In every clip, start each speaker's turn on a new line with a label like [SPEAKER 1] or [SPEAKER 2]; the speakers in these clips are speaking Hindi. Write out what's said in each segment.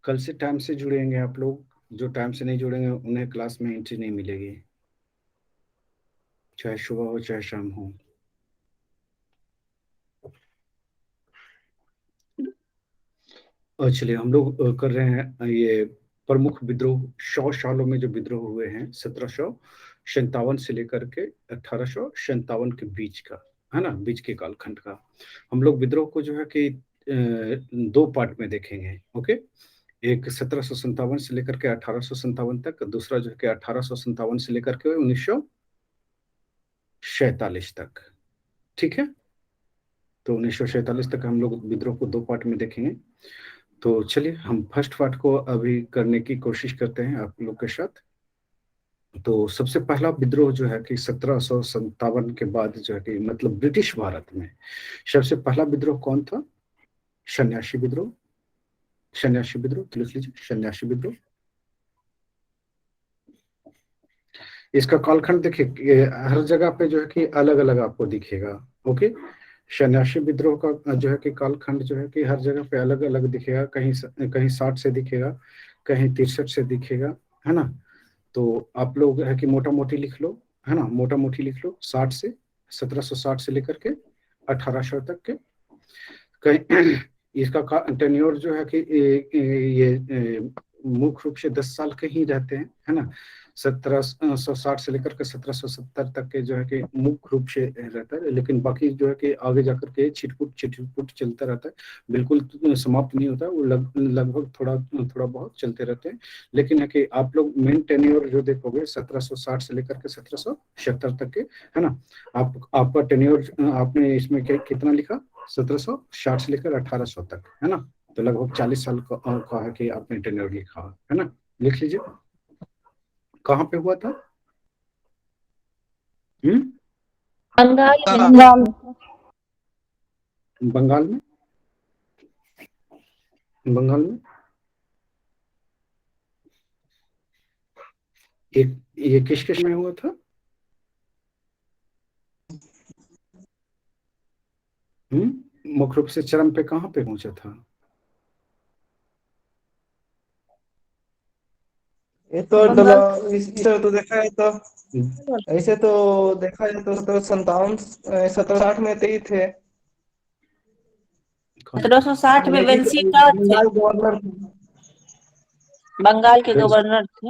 [SPEAKER 1] कल से टाइम से जुड़ेंगे आप लोग। जो टाइम से नहीं जुड़ेंगे उन्हें क्लास में एंट्री नहीं मिलेगी, चाहे सुबह हो चाहे शाम हो। और चलिए हम लोग कर रहे हैं ये प्रमुख विद्रोह। 100 सालों में जो विद्रोह हुए हैं 1757 से लेकर के 1857 के बीच का, है ना, बीच के कालखंड का। हम लोग विद्रोह को जो है कि दो पार्ट में देखेंगे। ओके, एक 1757 से लेकर के 1857 तक, दूसरा जो है कि 1857 से लेकर के 1947 तक। ठीक है, तो 1947 तक हम लोग विद्रोह को दो पार्ट में देखेंगे। तो चलिए हम फर्स्ट पार्ट को अभी करने की कोशिश करते हैं आप लोग के साथ। तो सबसे पहला विद्रोह जो है कि 1757 के बाद जो है कि मतलब ब्रिटिश भारत में सबसे पहला विद्रोह कौन था? सन्यासी विद्रोह। सन्यासी विद्रोह तो लिख लीजिए, सन्यासी विद्रोह। इसका कालखंड देखिए हर जगह पे जो है कि अलग अलग आपको दिखेगा। ओके, सन्यासी विद्रोह का जो है कि कालखंड जो है कि हर जगह पे अलग अलग दिखेगा। कहीं कहीं 60 से दिखेगा, कहीं 63 से दिखेगा, है ना। तो आप लोग है कि मोटा मोटी लिख लो, है ना, मोटा मोटी लिख लो। 60 से 1760 से लेकर के 1800 तक के कहीं इसका टेन्योर जो है कि ये मुख्य रूप से 10 साल के ही रहते हैं, है ना। 1760 से लेकर के 1770 तक के जो है कि मुख्य रूप से रहता है, लेकिन बाकी जो है कि आगे जाकर के छिटपुट चलता रहता है। बिल्कुल समाप्त नहीं होता, वो लगभग थोड़ा थोड़ा बहुत चलते रहते हैं। लेकिन है कि आप लोग मेन टेन्योर जो देखोगे 1760 से लेकर के 1770 तक के, है ना। आपका टेन्योर आपने इसमें कितना लिखा? 1760 से लेकर 1800 तक, है ना। तो लगभग 40 साल का है कि आपने टेन्योर लिखा है ना। लिख लीजिए। कहाँ पे हुआ था? हम्म,
[SPEAKER 2] बंगाल में।
[SPEAKER 3] बंगाल।
[SPEAKER 1] बंगाल में। बंगाल में एक ये किसके समय हुआ था? मुख्य रूप से चरम पे कहाँ पे पहुंचा था?
[SPEAKER 4] ये तो
[SPEAKER 3] बंगाल।
[SPEAKER 4] इसे तो देखा है तो ऐसे तो देखा जाए तो 1757 1760 में तो ही थे,
[SPEAKER 2] 1760 में
[SPEAKER 4] लेकिन
[SPEAKER 2] वेंसी का थे,
[SPEAKER 4] बंगाल गवर्नर थे।
[SPEAKER 2] बंगाल के गवर्नर थे।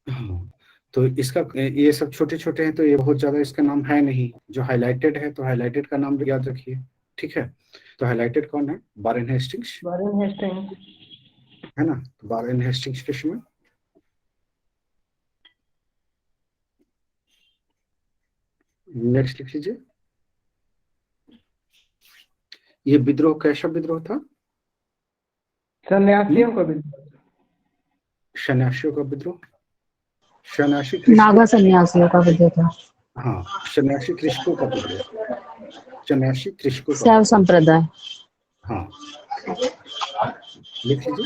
[SPEAKER 1] हाँ, तो इसका ये सब छोटे छोटे हैं तो ये बहुत ज्यादा इसका नाम है नहीं। जो हाईलाइटेड है तो हाईलाइटेड का नाम याद रखिए। ठीक है, तो हाईलाइटेड कौन है? Warren Hastings,
[SPEAKER 4] Warren Hastings.
[SPEAKER 1] है ना। तो वारेन हेस्टिंग्स के समय नेक्स्ट लिख लीजिए। ये विद्रोह कैसा विद्रोह था?
[SPEAKER 4] सन्यासियों का भी।
[SPEAKER 1] सन्यासियों का विद्रोह। सन्यासी
[SPEAKER 3] नागा
[SPEAKER 1] कृषकों,
[SPEAKER 3] सन्यासियों का विद्रोह था।
[SPEAKER 1] हाँ, सन्यासी कृषकों का विद्रोह। सन्यासी कृषकों का
[SPEAKER 3] शैव
[SPEAKER 1] विद्रोह,
[SPEAKER 3] संप्रदाय।
[SPEAKER 1] हाँ, लिख लीजिए।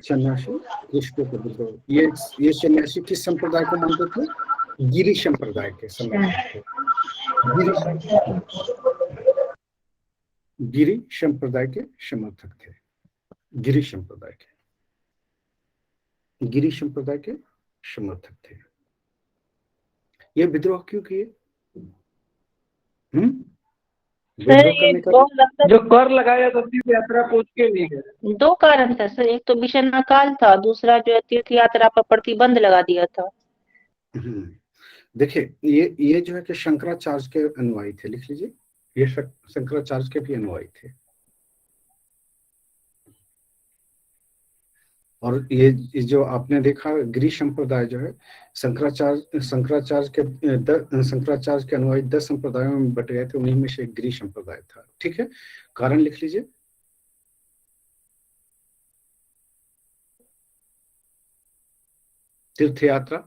[SPEAKER 1] सन्यासी कृषकों का विद्रोह। ये सन्यासी किस संप्रदाय को मानते थे? गिरी संप्रदाय के समर्थक थे। गिरी गिरी संप्रदाय के समर्थक थे। गिरी संप्रदाय के, गिरी संप्रदाय के समर्थक थे। ये विद्रोह क्यों किए?
[SPEAKER 2] सर
[SPEAKER 1] विद्रोह
[SPEAKER 2] ये
[SPEAKER 1] करने का
[SPEAKER 2] दो लगता
[SPEAKER 4] जो कर लगाया तो तीर्थ यात्रा पहुंच के लिए।
[SPEAKER 2] दो कारण था सर, एक तो भीषण अकाल था, दूसरा जो है तीर्थ यात्रा पर प्रतिबंध लगा दिया था।
[SPEAKER 1] हम्म, देखिए ये जो है कि शंकराचार्य के अनुयायी थे। लिख लीजिए, ये शंकराचार्य के भी अनुयायी थे। और ये जो आपने देखा गिरी संप्रदाय जो है, शंकराचार्य के अनुयायी 10 संप्रदायों में बट गए थे, उन्हीं में से एक गिरी संप्रदाय था। ठीक है, कारण लिख लीजिए। तीर्थ यात्रा,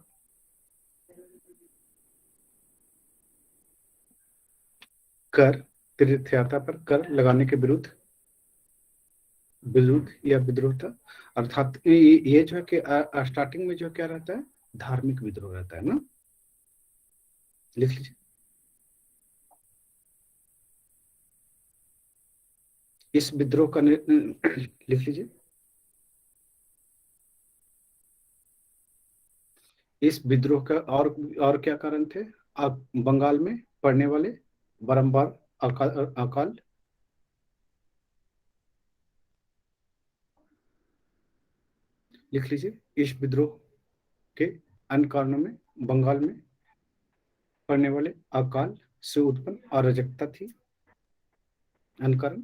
[SPEAKER 1] कर, तीर्थ यात्रा पर कर लगाने के विरुद्ध, विरुद्ध या विद्रोह था। अर्थात ये जो है कि स्टार्टिंग में जो क्या रहता है, धार्मिक विद्रोह रहता है ना। लिख लीजिए। इस विद्रोह का लिख लीजिए। इस विद्रोह का और क्या कारण थे? आप बंगाल में पड़ने वाले बारंबार अकाल। लिख लीजिए। इस विद्रोह के अन्य कारणों में बंगाल में पड़ने वाले अकाल से उत्पन्न अराजकता थी। अन्य कारण।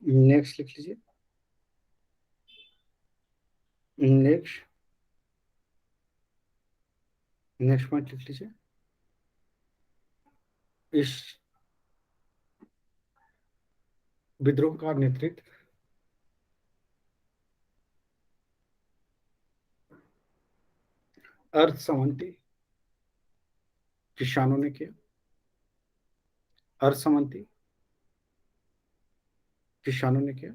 [SPEAKER 1] नेक्स्ट लिख लीजिए। नेक्स्ट नेक्स्ट पॉइंट लिख लीजिए। इस विद्रोह का नेतृत्व अर्ध सामंती किसानों ने किया। अर्ध सामंती किसानों ने किया।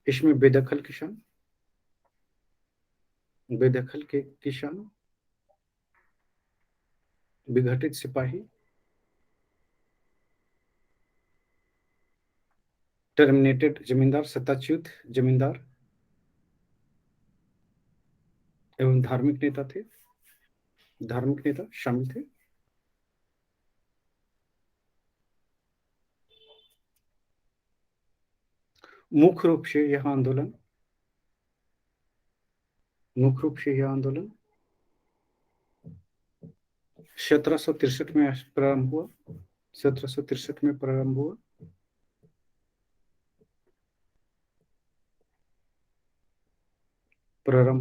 [SPEAKER 1] इसमें बेदखल किसान, बेदखल के किसानों, विघटित सिपाही, टर्मिनेटेड जमींदार, सत्ताच्युत जमींदार एवं धार्मिक नेता थे। धार्मिक नेता शामिल थे। मुख्य रूप से यह आंदोलन 1763 में प्रारंभ हुआ। 1763 में प्रारंभ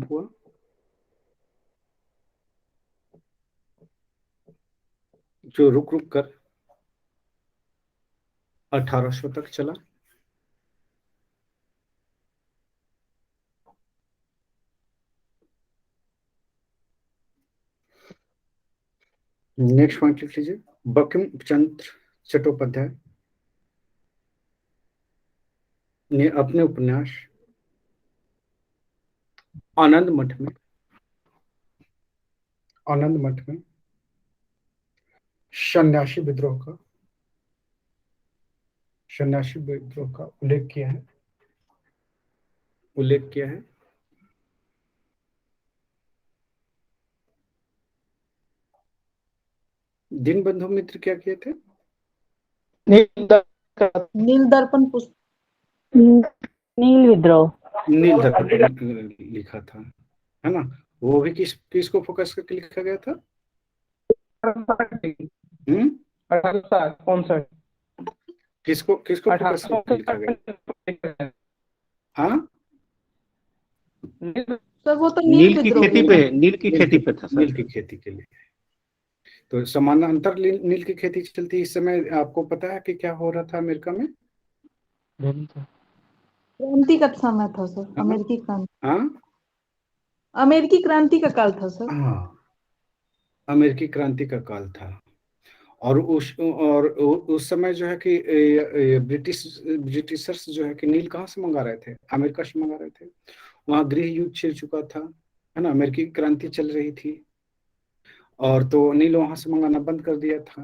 [SPEAKER 1] हुआ। जो रुक रुक कर 1800 तक चला। नेक्स्ट पॉइंट लिख लीजिए। बंकिम चंद्र चट्टोपाध्याय ने अपने उपन्यास आनंद मठ में सन्यासी विद्रोह का उल्लेख किया है। दीनबंधु मित्र क्या किए थे?
[SPEAKER 3] नील दर्पण
[SPEAKER 2] नील विद्रोह।
[SPEAKER 1] नील दर्पण लिखा था, है ना? वो भी किसको फोकस करके लिखा गया था?
[SPEAKER 4] 1859।
[SPEAKER 1] किसको फोकस करके लिखा गया? हाँ,
[SPEAKER 3] सर वो तो
[SPEAKER 5] नील की खेती पे था सर।
[SPEAKER 1] नील की खेती के लिए। तो समानांतर नील की खेती चलती। इस समय आपको पता है कि क्या हो रहा था अमेरिका में?
[SPEAKER 3] क्रांति का समय था सर। अमेरिकी क्रांति।
[SPEAKER 1] हाँ
[SPEAKER 3] अमेरिकी क्रांति का काल था सर।
[SPEAKER 1] हाँ, अमेरिकी क्रांति का काल था। और उस समय जो है कि ब्रिटिशर्स जो है कि नील कहाँ से मंगा रहे थे? अमेरिका से मंगा रहे थे। वहां गृह युद्ध छिड़ चुका था, है ना? अमेरिकी क्रांति चल रही थी, और तो नील वहां से मंगाना बंद कर दिया था,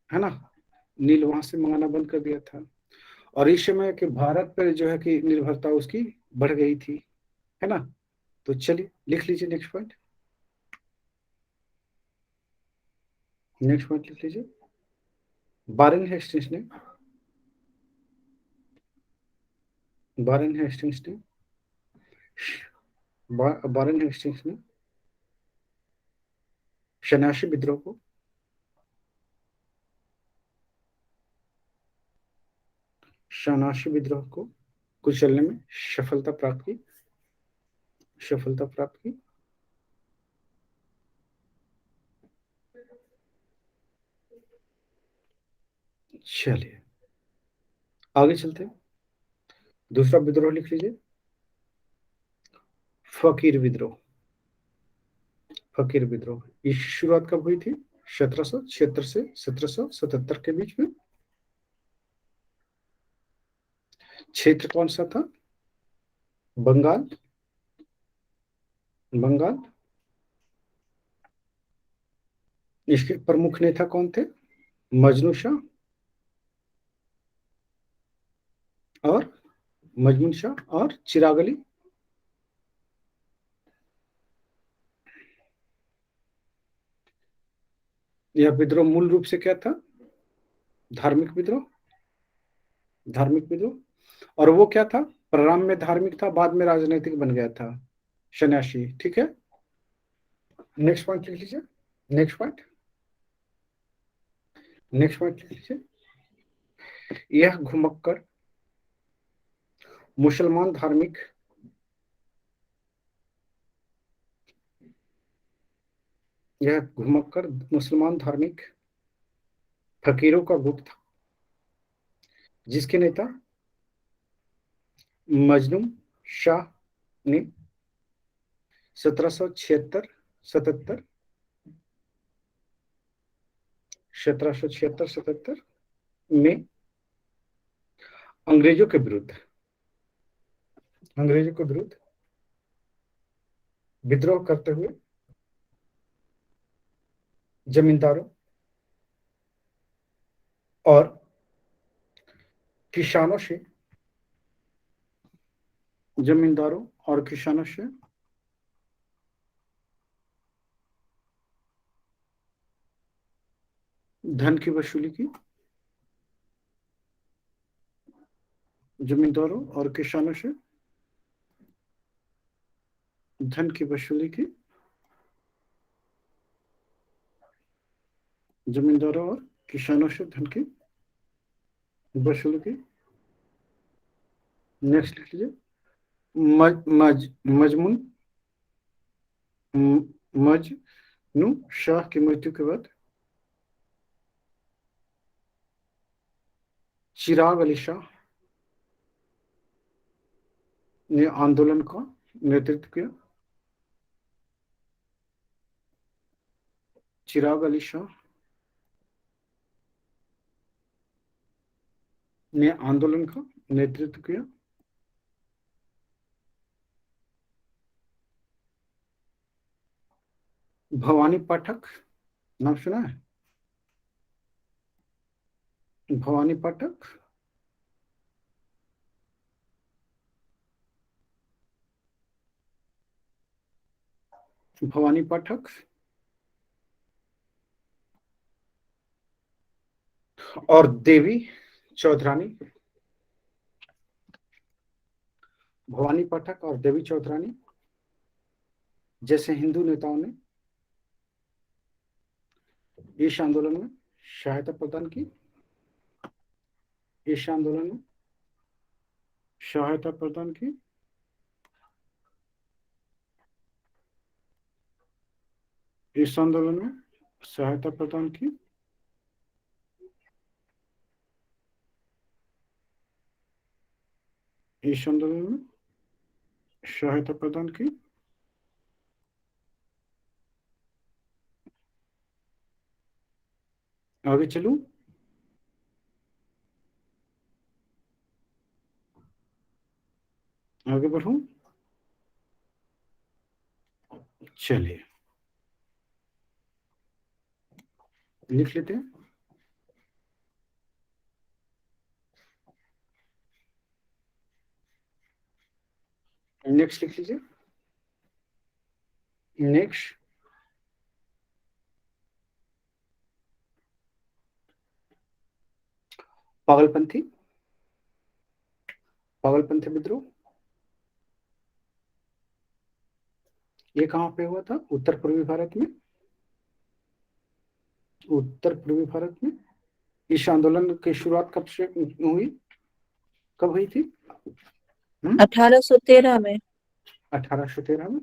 [SPEAKER 1] है ना? नील वहां से मंगाना बंद कर दिया था। और इस समय के भारत पर जो है कि निर्भरता उसकी बढ़ गई थी, है ना? तो चलिए लिख लीजिए नेक्स्ट पॉइंट। लिख लीजिए। वारेन हेस्टिंग्स ने सन्यासी विद्रोह को कुचलने में सफलता प्राप्त की। चलिए आगे चलते हैं। दूसरा विद्रोह लिख लीजिए, फकीर विद्रोह। फकीर विद्रोह इसकी शुरुआत कब हुई थी? 1776 से 1777 के बीच में। क्षेत्र कौन सा था? बंगाल। बंगाल। इसके प्रमुख नेता कौन थे? मजनू शाह और मजनू शाह और चिराग अली। यह विद्रोह मूल रूप से क्या था? धार्मिक विद्रोह। धार्मिक विद्रोह। और वो क्या था? प्रारंभ में धार्मिक था, बाद में राजनीतिक बन गया था, सन्यासी। ठीक है, नेक्स्ट पॉइंट लिख लीजिए। नेक्स्ट पॉइंट, नेक्स्ट पॉइंट लिख लीजिए। यह घुमक्कड़ मुसलमान धार्मिक यह घुमक्कड़ मुसलमान धार्मिक फकीरों का गुट था, जिसके नेता मजनू शाह ने 1776 77 1776-77 में अंग्रेजों के विरुद्ध विद्रोह करते हुए जमींदारों और किसानों से धन की वसूली की। जमींदारों और किसानों से धन की वसूली की। जमींदारों और किसानों से धन की वसूली की। नेक्स्ट लिख लीजिए, मजनू शाह की मृत्यु के बाद चिराग अली शाह ने आंदोलन का नेतृत्व किया। चिराग अली शाह ने आंदोलन का नेतृत्व किया। भवानी पाठक नाम सुना है? भवानी पाठक। भवानी पाठक और देवी चौधरानी। भवानी पाठक और देवी चौधरानी जैसे हिंदू नेताओं ने इस आंदोलन में सहायता प्रदान की। इस आंदोलन में सहायता प्रदान की। इस आंदोलन में सहायता प्रदान की। इस आंदोलन में सहायता प्रदान की। आगे चलूं? आगे बढ़ूं? चलिए लिख लेते हैं। नेक्स्ट लिख लीजिए। नेक्स्ट, पागलपंथी विद्रोह। ये कहां पे हुआ था? उत्तर पूर्वी भारत में। उत्तर पूर्वी भारत में। इस आंदोलन की शुरुआत कब से हुई? कब हुई थी?
[SPEAKER 2] 1813 में।
[SPEAKER 1] 1813 में।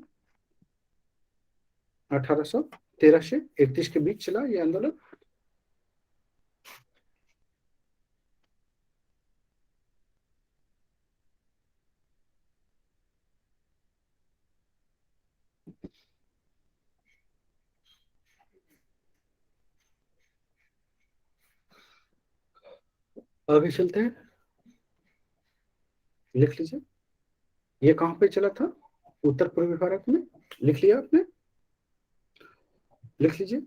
[SPEAKER 1] 1813 से 31 के बीच चला ये आंदोलन। आगे चलते हैं, लिख लीजिए। ये कहां पे चला था? उत्तर पूर्वी भारत में। लिख लिया आपने? लिख लीजिए।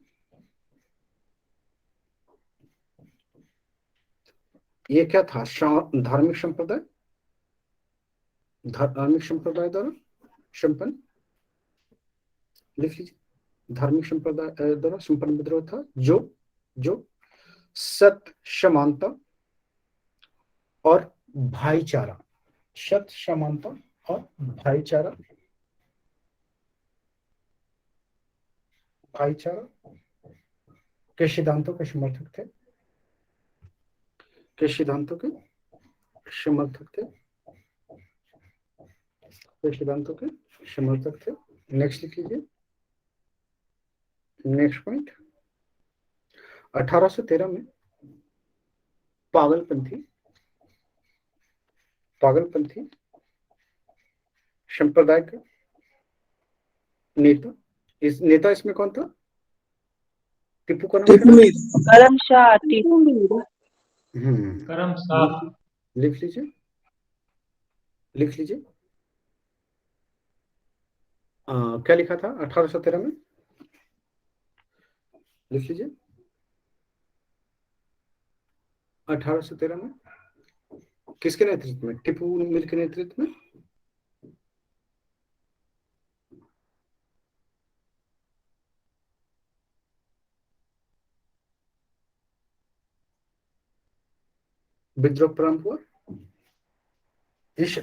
[SPEAKER 1] ये क्या था? धार्मिक संप्रदाय, धार्मिक संप्रदाय द्वारा संपन्न, लिख लीजिए। धार्मिक संप्रदाय द्वारा संपन्न विद्रोह था जो जो सत्य, समानता और भाईचारा, सत्य, समानता और भाईचारा, भाईचारा के सिद्धांतों के समर्थक थे, के सिद्धांतों के समर्थक थे, के सिद्धांतों के समर्थक थे। नेक्स्ट लिख लीजिए। नेक्स्ट पॉइंट, 1813 में पागलपंथी पागलपंथी संप्रदाय का नेता, इस नेता इसमें कौन था? टीपू का नाम
[SPEAKER 4] टीपू मीर।
[SPEAKER 2] करमशाह टीपू मीर।
[SPEAKER 1] करमशाह। लिख लीजिए, लिख लीजिए। क्या लिखा था 1813 में? लिख लीजिए। 1813 में किसके नेतृत्व में? टीपू मीर के नेतृत्व में। विद्रोह प्रारंभ हुआ। इस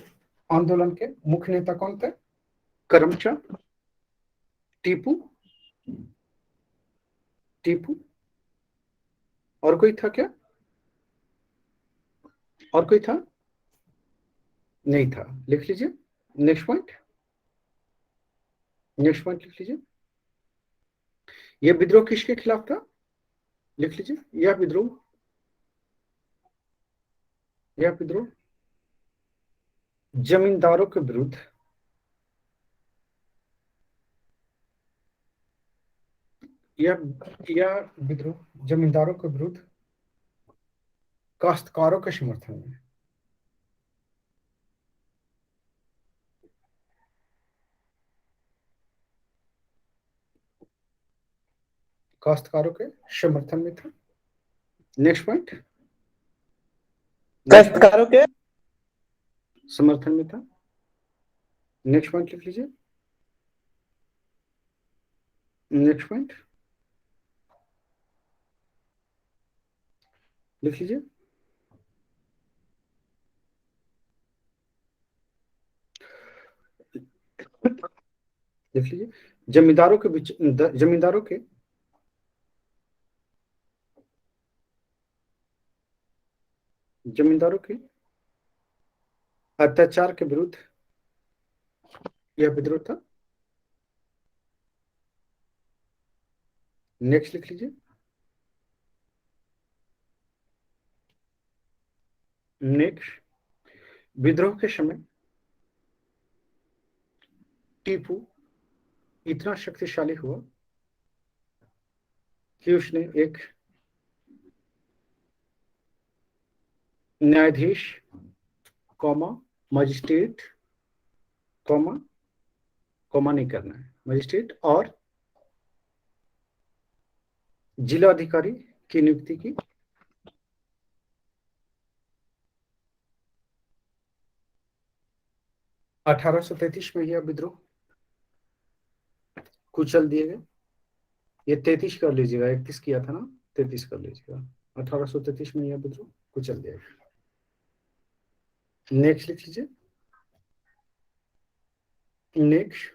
[SPEAKER 1] आंदोलन के मुख्य नेता कौन थे? करमशाह, टीपू, टीपू और कोई था क्या? और कोई था? नहीं था। लिख लीजिए। नेक्स्ट पॉइंट, नेक्स्ट पॉइंट लिख लीजिए। यह विद्रोह किसके खिलाफ था? लिख लीजिए। यह विद्रोह जमींदारों के विरुद्ध, यह विद्रोह जमींदारों के विरुद्ध काश्तकारों के समर्थन में, काश्तकारों के समर्थन में था। नेक्स्ट पॉइंट,
[SPEAKER 4] काश्तकारों के
[SPEAKER 1] समर्थन में था। नेक्स्ट पॉइंट लिख लीजिए। नेक्स्ट पॉइंट लिख लीजिए। लिख लीजिए। जमींदारों के बीच, जमींदारों के अत्याचार के विरुद्ध यह विद्रोह था। नेक्स्ट लिख लीजिए। नेक्स्ट, विद्रोह के समय टीपू इतना शक्तिशाली हुआ कि उसने एक न्यायाधीश, मजिस्ट्रेट, कॉमा नहीं करना है, मजिस्ट्रेट और जिला अधिकारी की नियुक्ति की। अठारह सौ 33 में यह विद्रोह कुचल दिए गए। ये 33 कर लीजिएगा, 31 किया था ना, 33 कर लीजिएगा। 1833 में यह विद्रोह कुचल दिया गया। नेक्स्ट लिख लीजिए। नेक्स्ट,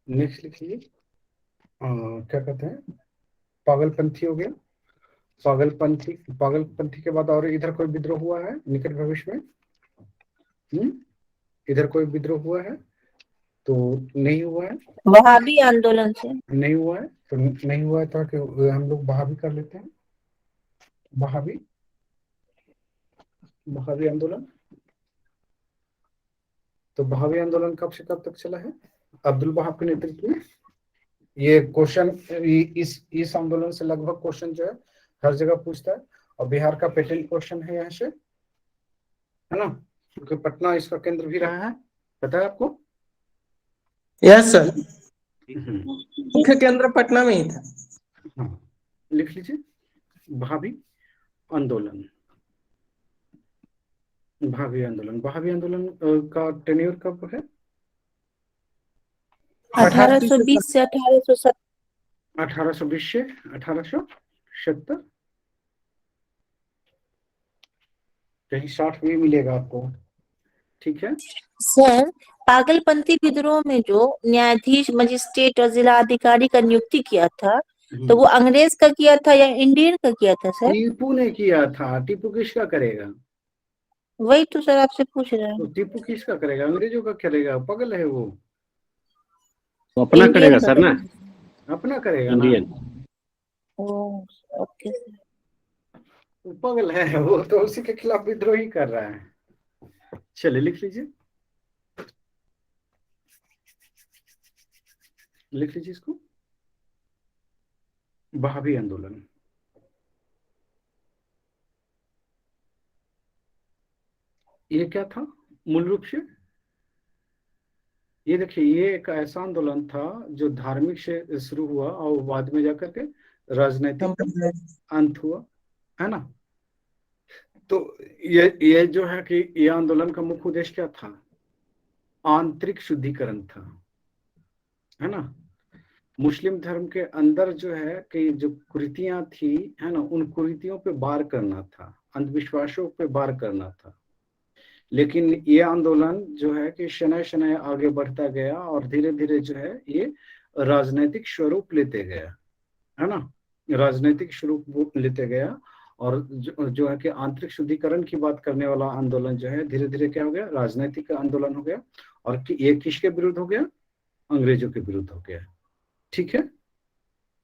[SPEAKER 1] नेक्स्ट लिख लीजिए। क्या कहते हैं, पागलपंथी हो गया। पागलपंथी के बाद और इधर कोई विद्रोह हुआ है निकट भविष्य में? इधर कोई विद्रोह हुआ है तो नहीं हुआ है।
[SPEAKER 2] वहाबी आंदोलन से
[SPEAKER 1] नहीं हुआ है तो नहीं हुआ है, तो कि हम लोग वहाबी कर लेते हैं। वहाबी आंदोलन। तो वहाबी आंदोलन कब से कब तक चला है? अब्दुल वहाब के नेतृत्व में। ये क्वेश्चन इस आंदोलन से लगभग क्वेश्चन जो है हर जगह पूछता है, और बिहार का पेटेंट क्वेश्चन है यहाँ से, है ना, क्योंकि पटना इसका केंद्र भी रहा है, पता है आपको।
[SPEAKER 4] यस सर, मुख्य केंद्र पटना में ही था।
[SPEAKER 1] हाँ, लिख लीजिए भाभी आंदोलन। भावी आंदोलन, भावी आंदोलन का टेन्योर कब है?
[SPEAKER 2] 1820 से 1870।
[SPEAKER 1] 1820 से 1870, कहीं 60 भी मिलेगा आपको, ठीक है।
[SPEAKER 2] सर, पागलपंथी विद्रोह में जो न्यायाधीश, मजिस्ट्रेट और जिला अधिकारी का नियुक्ति किया था, तो वो अंग्रेज का किया था या इंडियन का किया था सर?
[SPEAKER 1] टीपू ने किया था। टीपू किसका करेगा?
[SPEAKER 2] वही तो सर आपसे पूछ रहे हैं।
[SPEAKER 1] तो टीपू किसका करेगा? अंग्रेजों का करेगा, पगल है वो।
[SPEAKER 5] तो अपना
[SPEAKER 2] इंडियन
[SPEAKER 5] करेगा
[SPEAKER 2] का
[SPEAKER 5] सर ना,
[SPEAKER 1] अपना करेगा ना,
[SPEAKER 5] इंडियन।
[SPEAKER 2] ओह, ओके सर।
[SPEAKER 1] वो पगल है वो, तो उसी के खिलाफ विद्रोह ही कर रहा है। चलिए लिख लीजिए, लिख लीजिए इसको, भावी आंदोलन। ये क्या था मूल रूप से? ये देखिए, ये एक ऐसा आंदोलन था जो धार्मिक से शुरू हुआ और बाद में जाकर के राजनीतिक अंत हुआ, है ना। तो ये जो है कि ये आंदोलन का मुख्य उद्देश्य क्या था? आंतरिक शुद्धिकरण था, है ना। मुस्लिम धर्म के अंदर जो है कि जो कुरीतियां थी, है ना, उन कुरीतियों पे वार करना था, अंधविश्वासों पे वार करना था। लेकिन ये आंदोलन जो है कि शनय शनय आगे बढ़ता गया और धीरे धीरे जो है ये राजनीतिक स्वरूप लेते गया, है ना, राजनीतिक स्वरूप लेते गया। और जो है कि आंतरिक शुद्धिकरण की बात करने वाला आंदोलन जो है धीरे धीरे क्या हो गया? राजनीतिक आंदोलन हो गया। और ये किसके विरुद्ध हो गया? अंग्रेजों के विरुद्ध हो गया, ठीक है।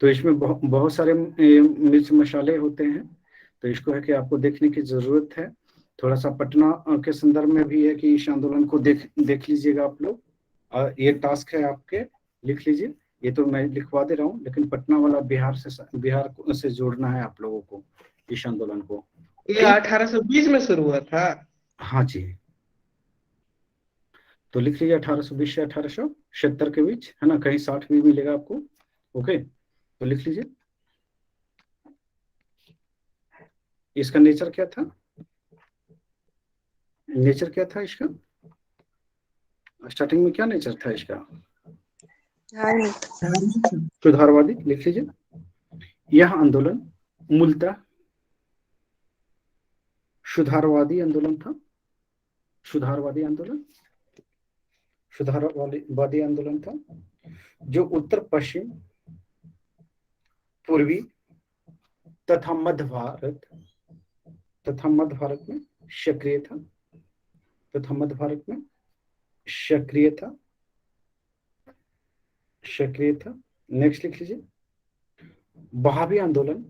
[SPEAKER 1] तो इसमें बहुत सारे मिर्च मसाले होते हैं, तो इसको है कि आपको देखने की जरूरत है। थोड़ा सा पटना के संदर्भ में भी है कि इस आंदोलन को देख लीजिएगा आप लोग। ये टास्क है आपके, लिख लीजिए। ये तो मैं लिखवा दे रहा हूँ, लेकिन पटना वाला बिहार से जोड़ना है आप लोगों को इस आंदोलन को।
[SPEAKER 4] ये 1820 में शुरू हुआ था।
[SPEAKER 1] हाँ जी, तो लिख लीजिए 1820 से 1870 के बीच, है ना, कहीं 60 भी मिलेगा आपको। ओके, तो लिख लीजिए। इसका नेचर क्या था? नेचर क्या था इसका? स्टार्टिंग में क्या नेचर था इसका? सुधारवादी, लिख लीजिए। यह आंदोलन मूलतः सुधारवादी आंदोलन था। सुधारवादी आंदोलन, सुधारवादी आंदोलन था जो उत्तर पश्चिम, पूर्वी तथा मध्य भारत में सक्रिय था, तथा मध्य भारत में सक्रिय था। नेक्स्ट लिख लीजिए, बहावी आंदोलन।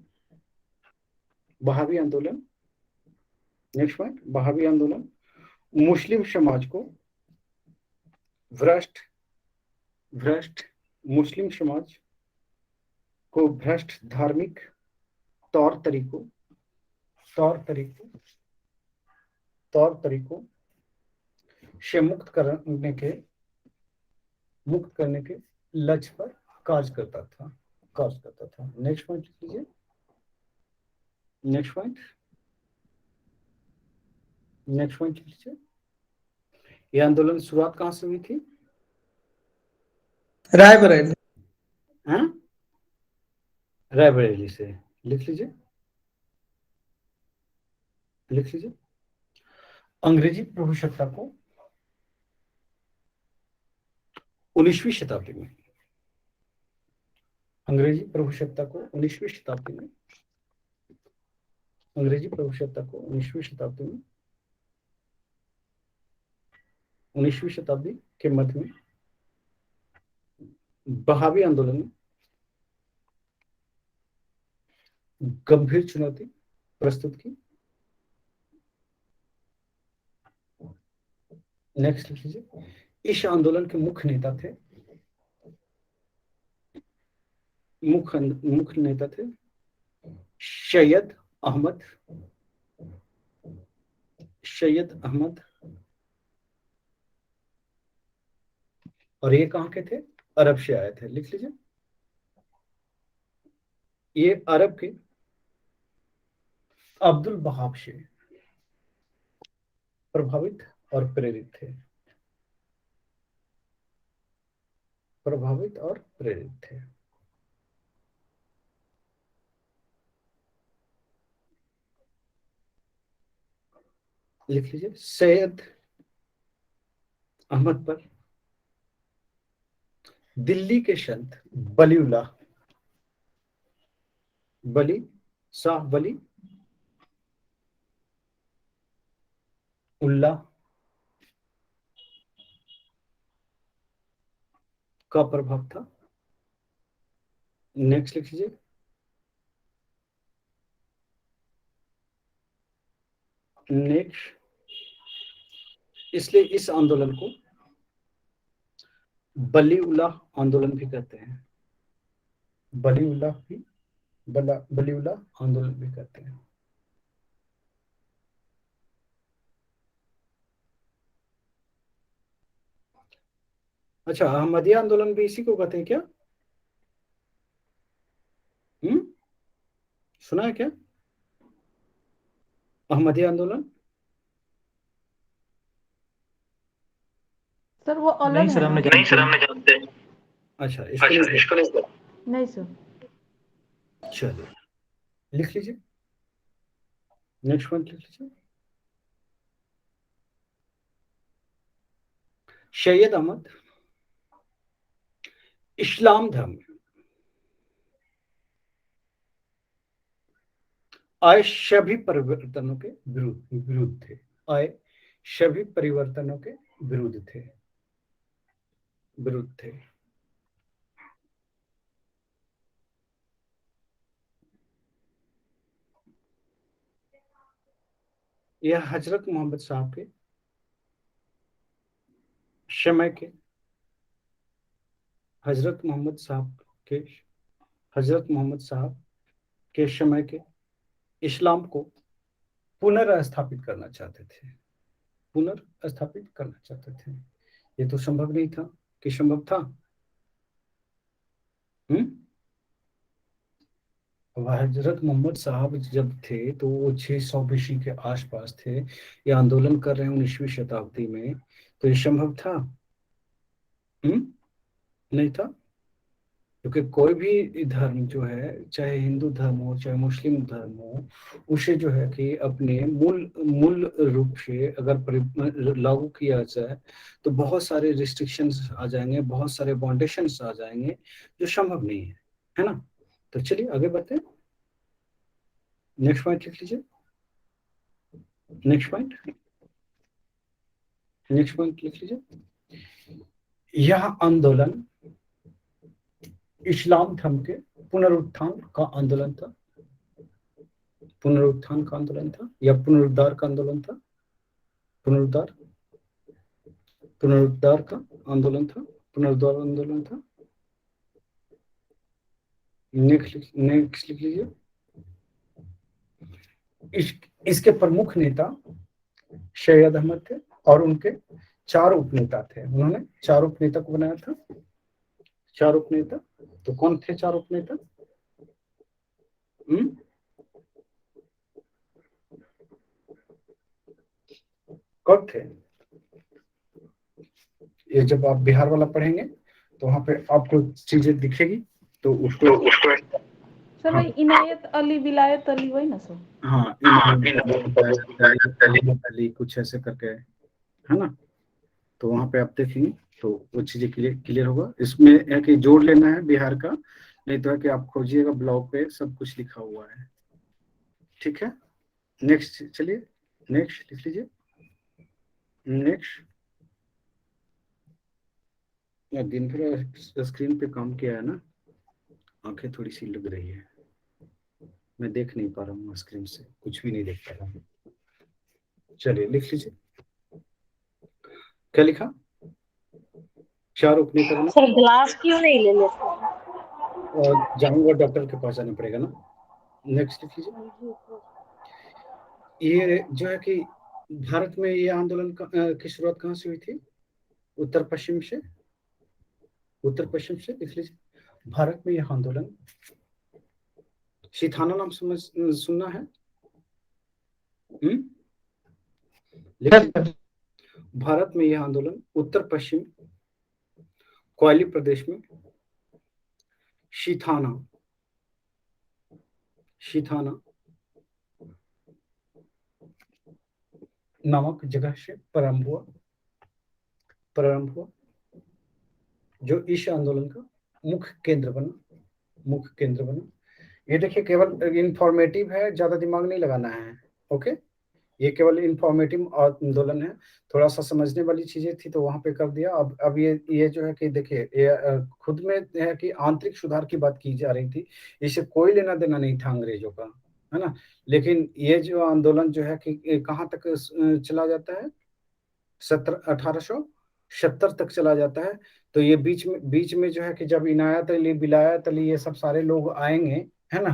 [SPEAKER 1] नेक्स्ट पॉइंट, बहावी आंदोलन मुस्लिम समाज को भ्रष्ट मुस्लिम समाज को भ्रष्ट धार्मिक तौर तरीकों से मुक्त करने के लक्ष्य पर कार्य करता था। नेक्स्ट पॉइंट लिख लीजिए। नेक्स्ट पॉइंट लिख लीजिए। यह आंदोलन शुरुआत कहां से हुई थी?
[SPEAKER 4] रायबरेली।
[SPEAKER 1] हाँ, रायबरेली से। लिख लीजिए। अंग्रेजी प्रभुसत्ता को 19वीं शताब्दी में, अंग्रेजी प्रभुसत्ता को 19वीं शताब्दी में 19वीं शताब्दी के मध्य में बहावी आंदोलन में गंभीर चुनौती प्रस्तुत की। नेक्स्ट लिख लीजिए। इस आंदोलन के मुख्य नेता थे मुख्य नेता थे सैयद अहमद, और ये कहाँ के थे? अरब से आए थे। लिख लीजिए, ये अरब के अब्दुल वहाब से प्रभावित और प्रेरित थे, प्रभावित और प्रेरित थे। लिख लीजिए, सैयद अहमद पर दिल्ली के संत बलीउल्लाह, बली उल्लाह का प्रभाव था। नेक्स्ट लिख लीजिए, नेक्स्ट, इसलिए इस आंदोलन को बलीउल्लाह आंदोलन भी कहते हैं, बलीउल्लाह आंदोलन भी कहते हैं। अच्छा, अहमदिया आंदोलन भी इसी को कहते हैं क्या? सुना है क्या अहमदिया आंदोलन?
[SPEAKER 3] सर वो अलग
[SPEAKER 4] नहीं
[SPEAKER 3] है
[SPEAKER 4] सर,
[SPEAKER 3] ना?
[SPEAKER 4] हमने जानते हैं।
[SPEAKER 1] अच्छा, इसको नहीं।
[SPEAKER 3] नहीं सर।
[SPEAKER 1] चलिए, लिख लीजिए, नेक्स्ट पॉइंट लिख लीजिए, सैयद अहमद इस्लाम धर्म आए सभी परिवर्तनों के विरुद्ध थे, आए सभी परिवर्तनों के विरुद्ध थे। यह हजरत मोहम्मद साहब के समय के, हजरत मोहम्मद साहब के समय के इस्लाम को पुनर्स्थापित करना चाहते थे। ये तो संभव नहीं था कि संभव था? हजरत मोहम्मद साहब जब थे तो वो 600 बीसी के आसपास थे, ये आंदोलन कर रहे हैं 19वीं शताब्दी में, तो ये संभव था? नहीं था, क्योंकि कोई भी धर्म जो है, चाहे हिंदू धर्म हो चाहे मुस्लिम धर्म हो, उसे जो है कि अपने मूल रूप से अगर लागू किया जाए तो बहुत सारे रिस्ट्रिक्शंस आ जाएंगे, बहुत सारे बाउंडेशंस आ जाएंगे जो संभव नहीं है ना? तो चलिए आगे बढ़ते हैं, नेक्स्ट पॉइंट लिख लीजिए, नेक्स्ट पॉइंट लिख लीजिए, यह आंदोलन इस्लाम धर्म के पुनरुत्थान का आंदोलन था, या पुनरुद्धार का आंदोलन था? पुनरुद्धार आंदोलन था। नेक्स्ट लिख लीजिए, इसके प्रमुख नेता सैयद अहमद थे और उनके 4 उपनेता थे। उन्होंने 4 उपनेता को बनाया था, 4 उपनेता। तो कौन थे 4 उपनेता? कब थे? ये जब आप बिहार वाला पढ़ेंगे तो वहां पे आपको चीजें दिखेगी, तो उसको
[SPEAKER 3] सर वही इनायत अली, विलायत अली, वही ना सर?
[SPEAKER 1] हाँ, अली कुछ ऐसे करके है ना, तो वहां पे आप देखेंगे तो वो चीजें क्लियर होगा। इसमें है कि जोड़ लेना है बिहार का, नहीं तो है कि आप खोजिएगा ब्लॉग पे सब कुछ लिखा हुआ है, ठीक है? नेक्स्ट, चलिए नेक्स्ट लिख लीजिए, नेक्स्ट। दिन भर स्क्रीन पे काम किया है ना, आंखें थोड़ी सी लग रही है, मैं देख नहीं पा रहा हूँ स्क्रीन से, कुछ भी नहीं देख पा रहा हूँ। चलिए लिख लीजिए, क्या लिखा? 4 उपनेता।
[SPEAKER 2] सर ग्लास क्यों नहीं ले लेते?
[SPEAKER 1] जाऊंगा डॉक्टर के पास जाना पड़ेगा ना। नेक्स्ट लिख लीजिए। ये जो है कि भारत में ये आंदोलन की शुरुआत कहाँ से हुई थी? उत्तर पश्चिम से। उत्तर पश्चिम से लिख लीजिए। भारत में यह आंदोलन, शीथाना नाम सुनना है? लेकिन भारत में यह आंदोलन उत्तर पश्चिम कोयली प्रदेश में शीथाना नामक जगह से प्रारंभ हुआ, जो इस आंदोलन का मुख्य केंद्र बना। ये देखिए केवल इंफॉर्मेटिव है, ज्यादा दिमाग नहीं लगाना है। ओके, ये केवल इंफॉर्मेटिव आंदोलन है, थोड़ा सा समझने वाली चीजें थी तो वहां पे कर दिया। अब ये जो है कि देखिए ये खुद में है कि आंतरिक सुधार की बात की जा रही थी, इससे कोई लेना देना नहीं था अंग्रेजों का, है ना। लेकिन ये जो आंदोलन जो है कि कहाँ तक चला जाता है, 1870 तक चला जाता है। तो ये बीच में जो है कि जब इनायत अली, विलायत अली, ये सब सारे लोग आएंगे, है ना,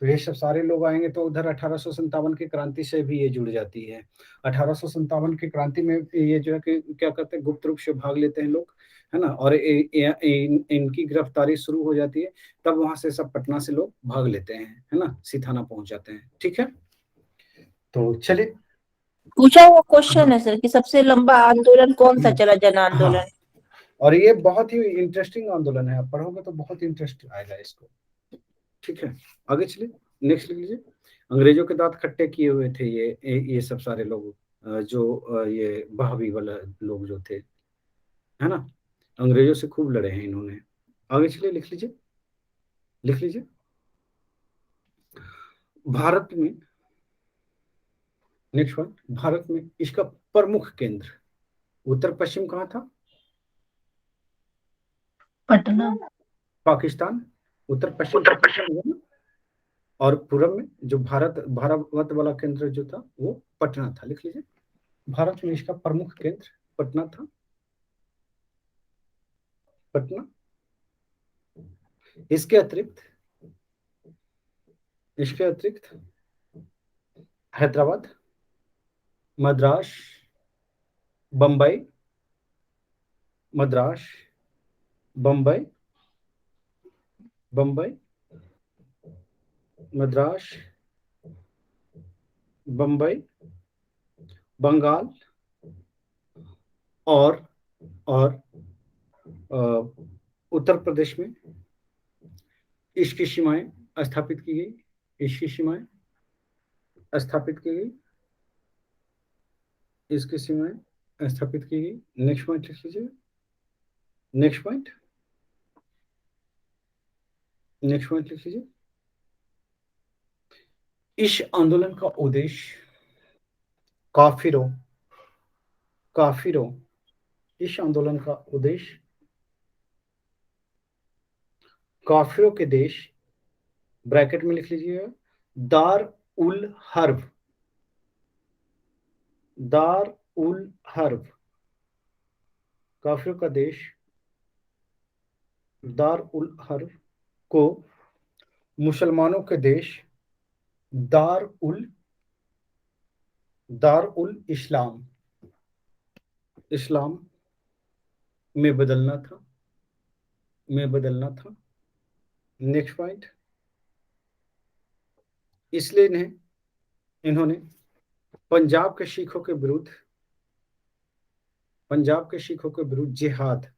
[SPEAKER 1] तो ये सब सारे लोग आएंगे तो उधर 1857 की क्रांति से भी ये जुड़ जाती है। 1857 की क्रांति में ये जो है कि क्या करते हैं, गुप्त रूप से भाग लेते हैं लोग, है ना, और इनकी गिरफ्तारी शुरू हो जाती है। तब वहां से सब पटना से लोग भाग लेते हैं, है ना, सीथाना पहुंच जाते हैं। ठीक है, तो चलिए।
[SPEAKER 2] पूछा हुआ क्वेश्चन है सर कि सबसे लंबा आंदोलन कौन सा चला, जन
[SPEAKER 1] हाँ,
[SPEAKER 2] आंदोलन।
[SPEAKER 1] और ये बहुत ही इंटरेस्टिंग आंदोलन है, आप पढ़ोगे तो बहुत इंटरेस्ट आएगा इसको। ठीक है, आगे चलिए, नेक्स्ट लिख लीजिए। अंग्रेजों के दांत खट्टे किए हुए थे ये सब सारे लोग, जो ये बहावी वाला लोग जो थे, है ना, अंग्रेजों से खूब लड़े हैं इन्होंने। आगे चलिए, लिख लीजिए। भारत में, नेक्स्ट वन, भारत में इसका प्रमुख केंद्र उत्तर पश्चिम कहाँ था?
[SPEAKER 2] पटना।
[SPEAKER 1] पाकिस्तान। उत्तर पश्चिम और पूरब में जो भारत वाला केंद्र जो था वो पटना था। लिख लीजिए, भारत में इसका प्रमुख केंद्र पटना था, पटना। इसके अतिरिक्त हैदराबाद, मद्रास, बम्बई, मद्रास, बम्बई, बंगाल और उत्तर प्रदेश में इसकी सीमाएं स्थापित की गई। इसकी सीमाएं स्थापित की गई। नेक्स्ट पॉइंट लिख लीजिए। नेक्स्ट पॉइंट लिख लीजिए। इस आंदोलन का उद्देश्य काफिरों इस आंदोलन का उद्देश्य काफिरों के देश, ब्रैकेट में लिख लीजिएगा, दार उल हर्ब काफिरों का देश दार उल हर्ब को मुसलमानों के देश दार उल इस्लाम में बदलना था। नेक्स्ट पॉइंट, इसलिए इन्होंने पंजाब के सिखों के विरुद्ध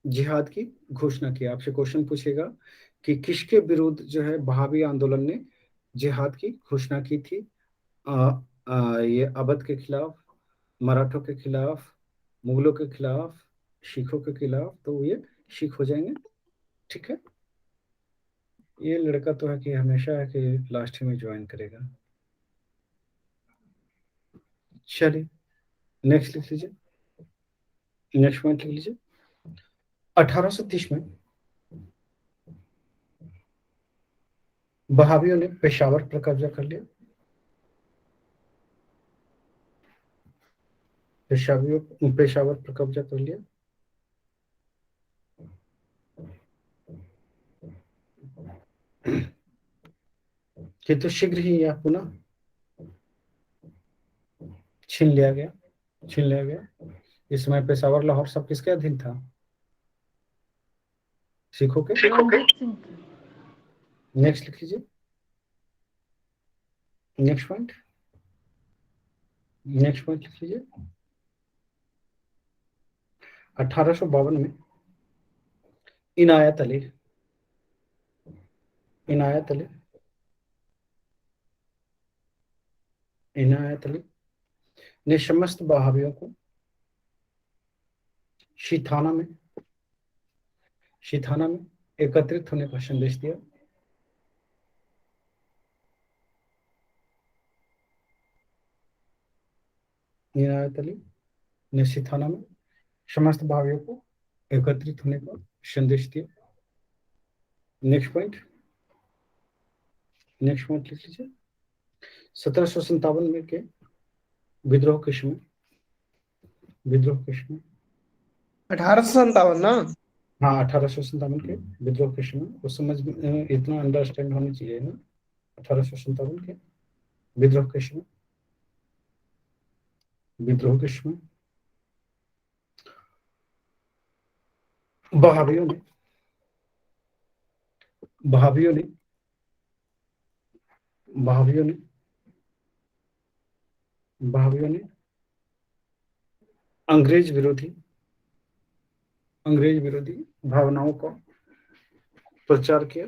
[SPEAKER 1] जिहाद की घोषणा की। आपसे क्वेश्चन पूछेगा कि किसके विरुद्ध जो है बहावी आंदोलन ने जिहाद की घोषणा की थी? ये अवध के खिलाफ, मराठों के खिलाफ, मुगलों के खिलाफ, सिखों के खिलाफ, तो ये सिख हो जाएंगे। ठीक है, ये लड़का तो है कि हमेशा है कि लास्ट में ज्वाइन करेगा। चलिए, नेक्स्ट लिख लीजिए। नेक्स्ट पॉइंट लिख लीजिए। 1830 में बहावियों ने पेशावर पर कब्जा कर लिया। पेशावर पर कब्जा कर लिया। किंतु शीघ्र ही यह पुनः छीन लिया गया। इस समय पेशावर लाहौर सब किसके अधीन था? सिखों के।
[SPEAKER 3] रणजीत सिंह की।
[SPEAKER 1] नेक्स्ट लिख लीजिए, नेक्स्ट पॉइंट लिख लीजिए। 1852 में इनायत अली ने समस्त बहावियों को शीथाना में एकत्रित होने का संदेश दिया। इनायत अली ने शीथाना में समस्त बहावियों को एकत्रित होने का संदेश दिया। नेक्स्ट पॉइंट लिख लीजिए। 1757 में के विद्रोह के समय
[SPEAKER 4] 1857 ना।
[SPEAKER 1] हाँ, 1857 के विद्रोह के समय, उस समझ में इतना अंडरस्टैंड होना चाहिए ना। 1857 के विद्रोह के समय बहावियों ने अंग्रेज विरोधी भावनाओं का प्रचार किया।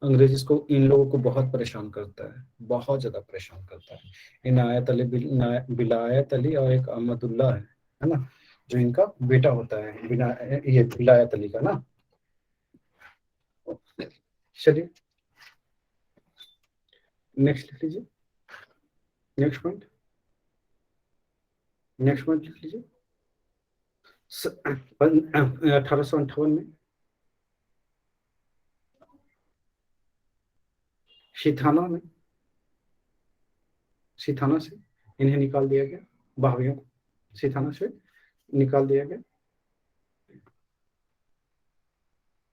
[SPEAKER 1] अंग्रेज इसको, इन लोगों को बहुत परेशान करता है, बहुत ज्यादा परेशान करता है। इनायत अली, विलायत अली और एक अहमदुल्ला है ना, जो इनका बेटा होता है, ये विलायत अली का ना। चलिए नेक्स्ट लिख लीजिए, नेक्स्ट पॉइंट लिख लीजिए। 1858 में शीथाना से इन्हें निकाल दिया गया, बहावियों को शीथाना से निकाल दिया गया,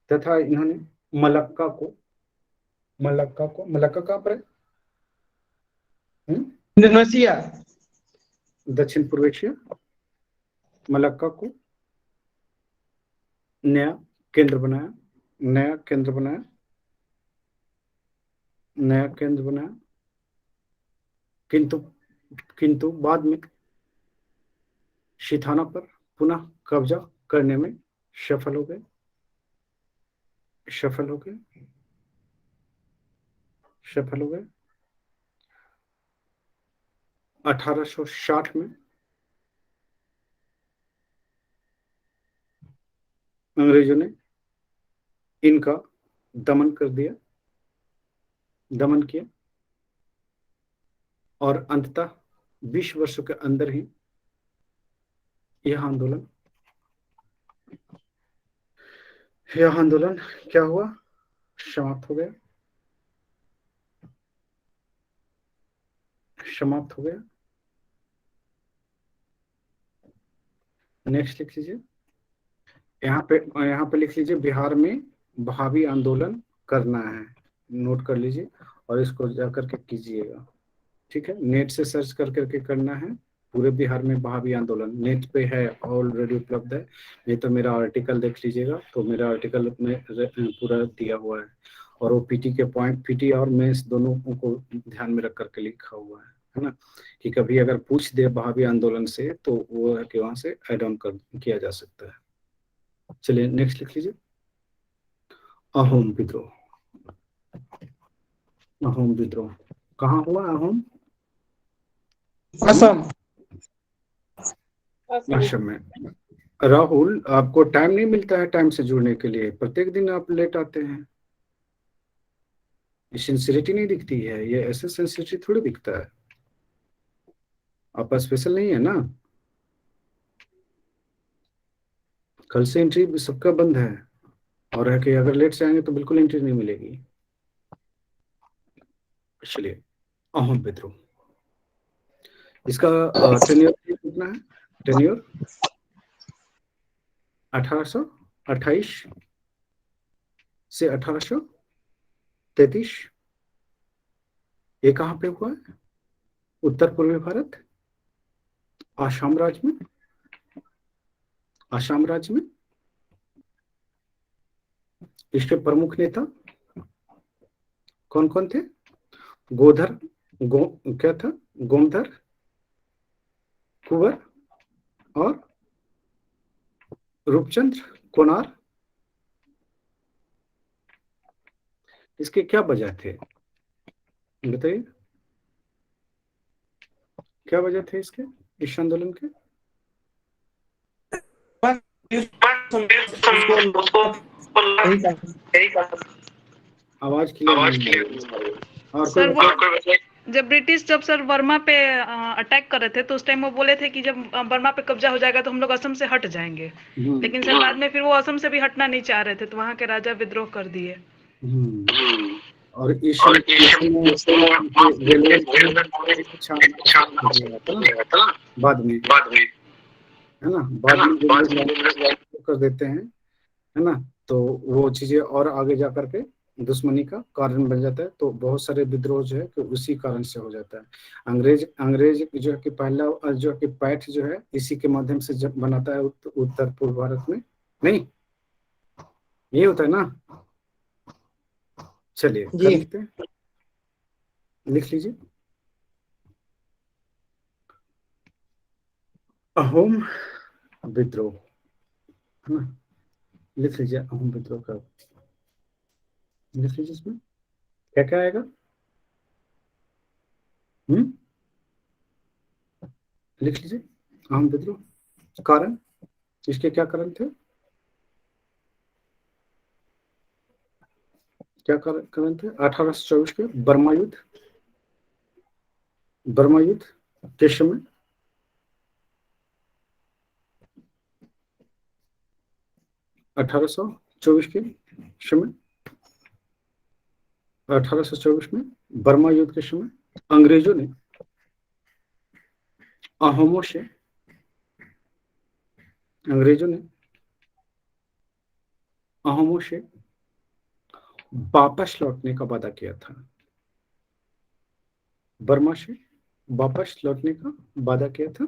[SPEAKER 1] तथा इन्होंने मलक्का कहाँ पर है?
[SPEAKER 4] इंडोनेशिया।
[SPEAKER 1] दक्षिण पूर्व एशिया। मलक्का को नया केंद्र बनाया, किंतु बाद में शीथाना पर पुनः कब्जा करने में सफल हो गए। 1860 में अंग्रेजों ने इनका दमन किया और अंततः 20 वर्षों के अंदर ही यह आंदोलन क्या हुआ? समाप्त हो गया। नेक्स्ट लिख लीजिए, यहाँ पे लिख लीजिए, बिहार में बहावी आंदोलन करना है, नोट कर लीजिए और इसको जाकर के कीजिएगा, ठीक है। नेट से सर्च करके करना है। पूरे बिहार में बहावी आंदोलन नेट पे है, ऑलरेडी उपलब्ध है, नहीं तो मेरा आर्टिकल देख लीजिएगा, तो मेरा आर्टिकल में पूरा दिया हुआ है, और वो पीटी के पॉइंट, पीटी और मेंस दोनों को ध्यान में रख करके लिखा हुआ है ना, कि कभी अगर पूछ दे बहावी आंदोलन से तो वो है कि वहां से एड ऑन किया जा सकता है। चलिए नेक्स्ट लिख लीजिए, अहोम विद्रोह कहाँ हुआ? अहोम
[SPEAKER 4] असम।
[SPEAKER 1] असम में। राहुल, आपको टाइम नहीं मिलता है टाइम से जुड़ने के लिए, प्रत्येक दिन आप लेट आते हैं, ये सिंसियरिटी नहीं दिखती है, ये ऐसे सिंसियरिटी थोड़ी दिखता है। आप स्पेशल नहीं है ना, कल से एंट्री सबका बंद है, और है कि अगर लेट से आएंगे तो बिल्कुल एंट्री नहीं मिलेगी। चलिए, अहोम विद्रोह, इसका टेन्योर कितना है? टेन्योर 1828 से 1833। ये कहाँ पे हुआ है? उत्तर पूर्वी भारत, आसाम राज्य में। आसाम राज्य में इसके प्रमुख नेता कौन कौन थे? गोधर क्या था? गोमधर, कुंवर और रूपचंद्र कोनार। इसके क्या वजह थे बताइए, क्या वजह थे इसके, इस आंदोलन के? आवाज क्लियर नहीं है। और कोई
[SPEAKER 3] सर वो
[SPEAKER 1] मतलब?
[SPEAKER 3] जब ब्रिटिश जब सर वर्मा पे अटैक कर रहे थे तो उस टाइम वो बोले थे कि जब वर्मा पे कब्जा हो जाएगा तो हम लोग असम से हट जाएंगे, लेकिन सर बाद में फिर वो असम से भी हटना नहीं चाह रहे थे तो वहाँ के राजा विद्रोह कर दिए।
[SPEAKER 1] और इस रेलवे बाद में, है ना, बाद में कर देते हैं, है ना, तो वो चीजें और आगे जा करके दुश्मनी का कारण बन जाता है। तो बहुत सारे विद्रोह जो है कि उसी कारण से हो जाता है। अंग्रेज जो है कि पहला जो है कि पैठ जो है इसी के माध्यम से जब बनाता है उत्तर पूर्व भारत में, नहीं ये होता है ना। चलिए कर लेते हैं, लिख लीजिए। अहोम विद्रोह, है ना, लिख लीजिए अहोम विद्रोह का, लिख लीजिए। इसमें क्या क्या आएगा? लिख लीजिए अहोम विद्रोह। कारण, इसके क्या कारण थे? क्या कारण थे? 1824 के बर्मा युद्ध, बर्मा युद्ध के समय 1824 के समय 1824 में बर्मा युद्ध के समय अंग्रेजों ने अहोमों से वापस लौटने का वादा किया था। बर्मा से वापस लौटने का वादा किया था,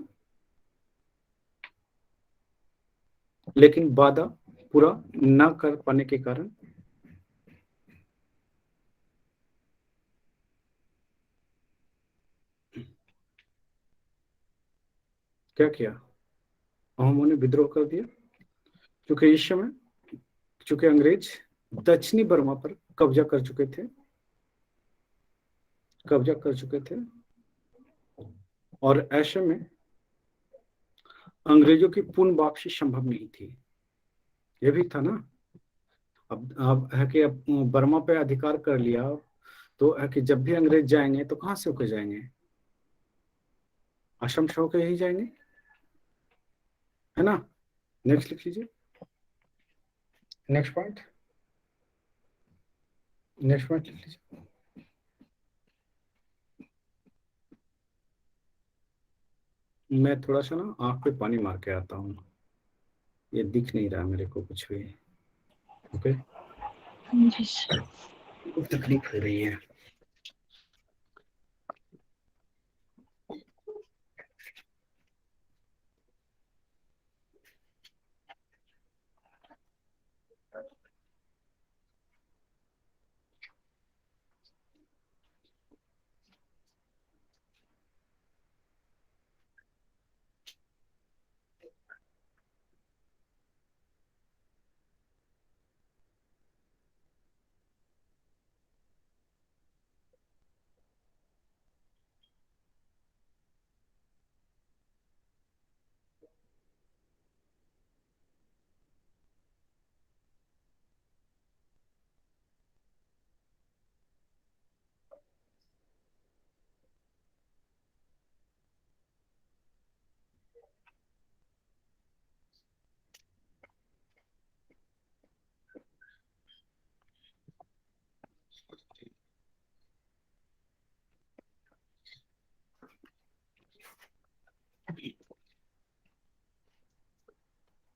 [SPEAKER 1] लेकिन वादा पूरा न कर पाने के कारण क्या किया? अहोमों ने विद्रोह कर दिया, क्योंकि इस समय चूंकि अंग्रेज दक्षिणी बर्मा पर कब्जा कर चुके थे और ऐसे में अंग्रेजों की पूर्ण वापसी संभव नहीं थी। ये भी था ना। अब है कि अब बर्मा पे अधिकार कर लिया, तो है कि जब भी अंग्रेज जाएंगे तो कहां से होकर जाएंगे? असम से होकर यही जाएंगे, है ना। नेक्स्ट लिख लीजिए, नेक्स्ट पॉइंट लिख लीजिए। मैं थोड़ा सा ना आंख पे पानी मार के आता हूँ, ये दिख नहीं रहा मेरे को कुछ भी। ओके, तकलीफ हो रही है।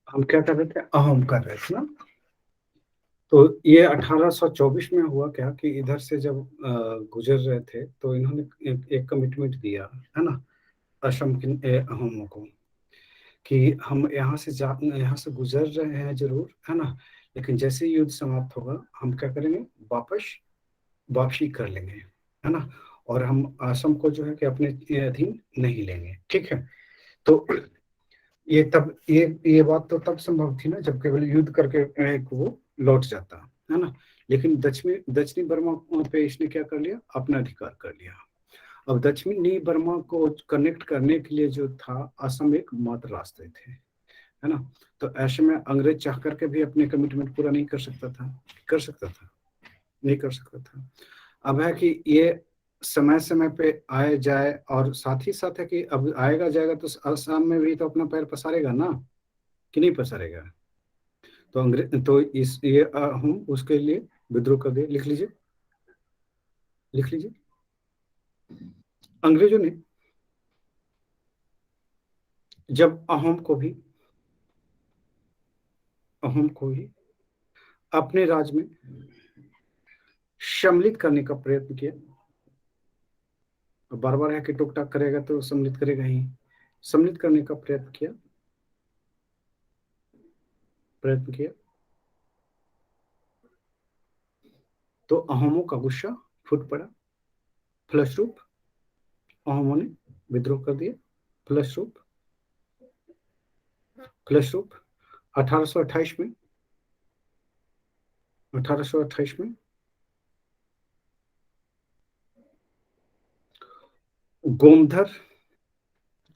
[SPEAKER 1] हम क्या कर रहे थे? अहोम कर रहे थे ना। तो ये 1824 में हुआ क्या कि इधर से जब गुजर रहे थे तो इन्होंने एक कमिटमेंट दिया, है ना, असम के अहोमों को, कि हम यहाँ से गुजर रहे हैं जरूर, है ना, लेकिन जैसे ही युद्ध समाप्त होगा हम क्या करेंगे, वापसी कर लेंगे, है ना, और हम असम को जो है कि अपने अधीन नहीं लेंगे, ठीक है। तो ये बात तो तब संभव थी ना जब केवल युद्ध करके वो लौट जाता, है ना, लेकिन दक्षिणी बर्मा पे इसने क्या कर लिया, अपना अधिकार कर लिया। अब दक्षिणी बर्मा को कनेक्ट करने के लिए जो था, असम एक मात्र रास्ते थे, है ना, तो ऐसे में अंग्रेज चाह करके भी अपने कमिटमेंट पूरा नहीं कर सकता था, नहीं कर सकता था। अब है कि ये समय समय पे आए जाए, और साथ ही साथ है कि अब आएगा जाएगा तो असम में भी तो अपना पैर पसारेगा ना, कि नहीं पसारेगा। तो अंग्रेज तो इस ये हम उसके लिए विद्रोह कर दिए। लिख लीजिए अंग्रेजों ने जब अहोम को भी अपने राज में सम्मिलित करने का प्रयत्न किया, बार बार है कि टुक टाक करेगा तो सम्मिलित करेगा ही, सम्मिलित करने का प्रयत्न किया, तो अहोमों का गुस्सा फूट पड़ा। फलस्वरूप अहोमों ने विद्रोह कर दिया। फलस्वरूप 1828 में गोमधर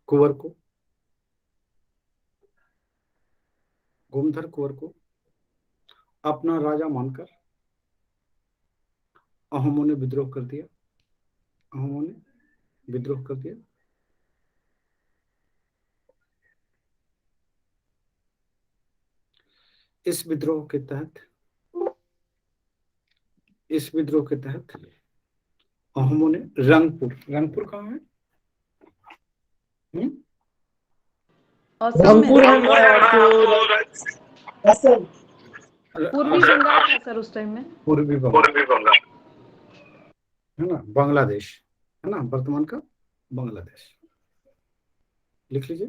[SPEAKER 1] कुंवर को अपना राजा मानकर अहोमों ने विद्रोह कर दिया। इस विद्रोह के तहत अहोमों ने रंगपुर कहाँ है?
[SPEAKER 4] रंगपुर है आपको असम।
[SPEAKER 3] पूर्वी बंगाल था सर उस टाइम में,
[SPEAKER 1] पूर्वी बंगाल है ना, बांग्लादेश है ना, वर्तमान का बांग्लादेश। लिख लीजिए।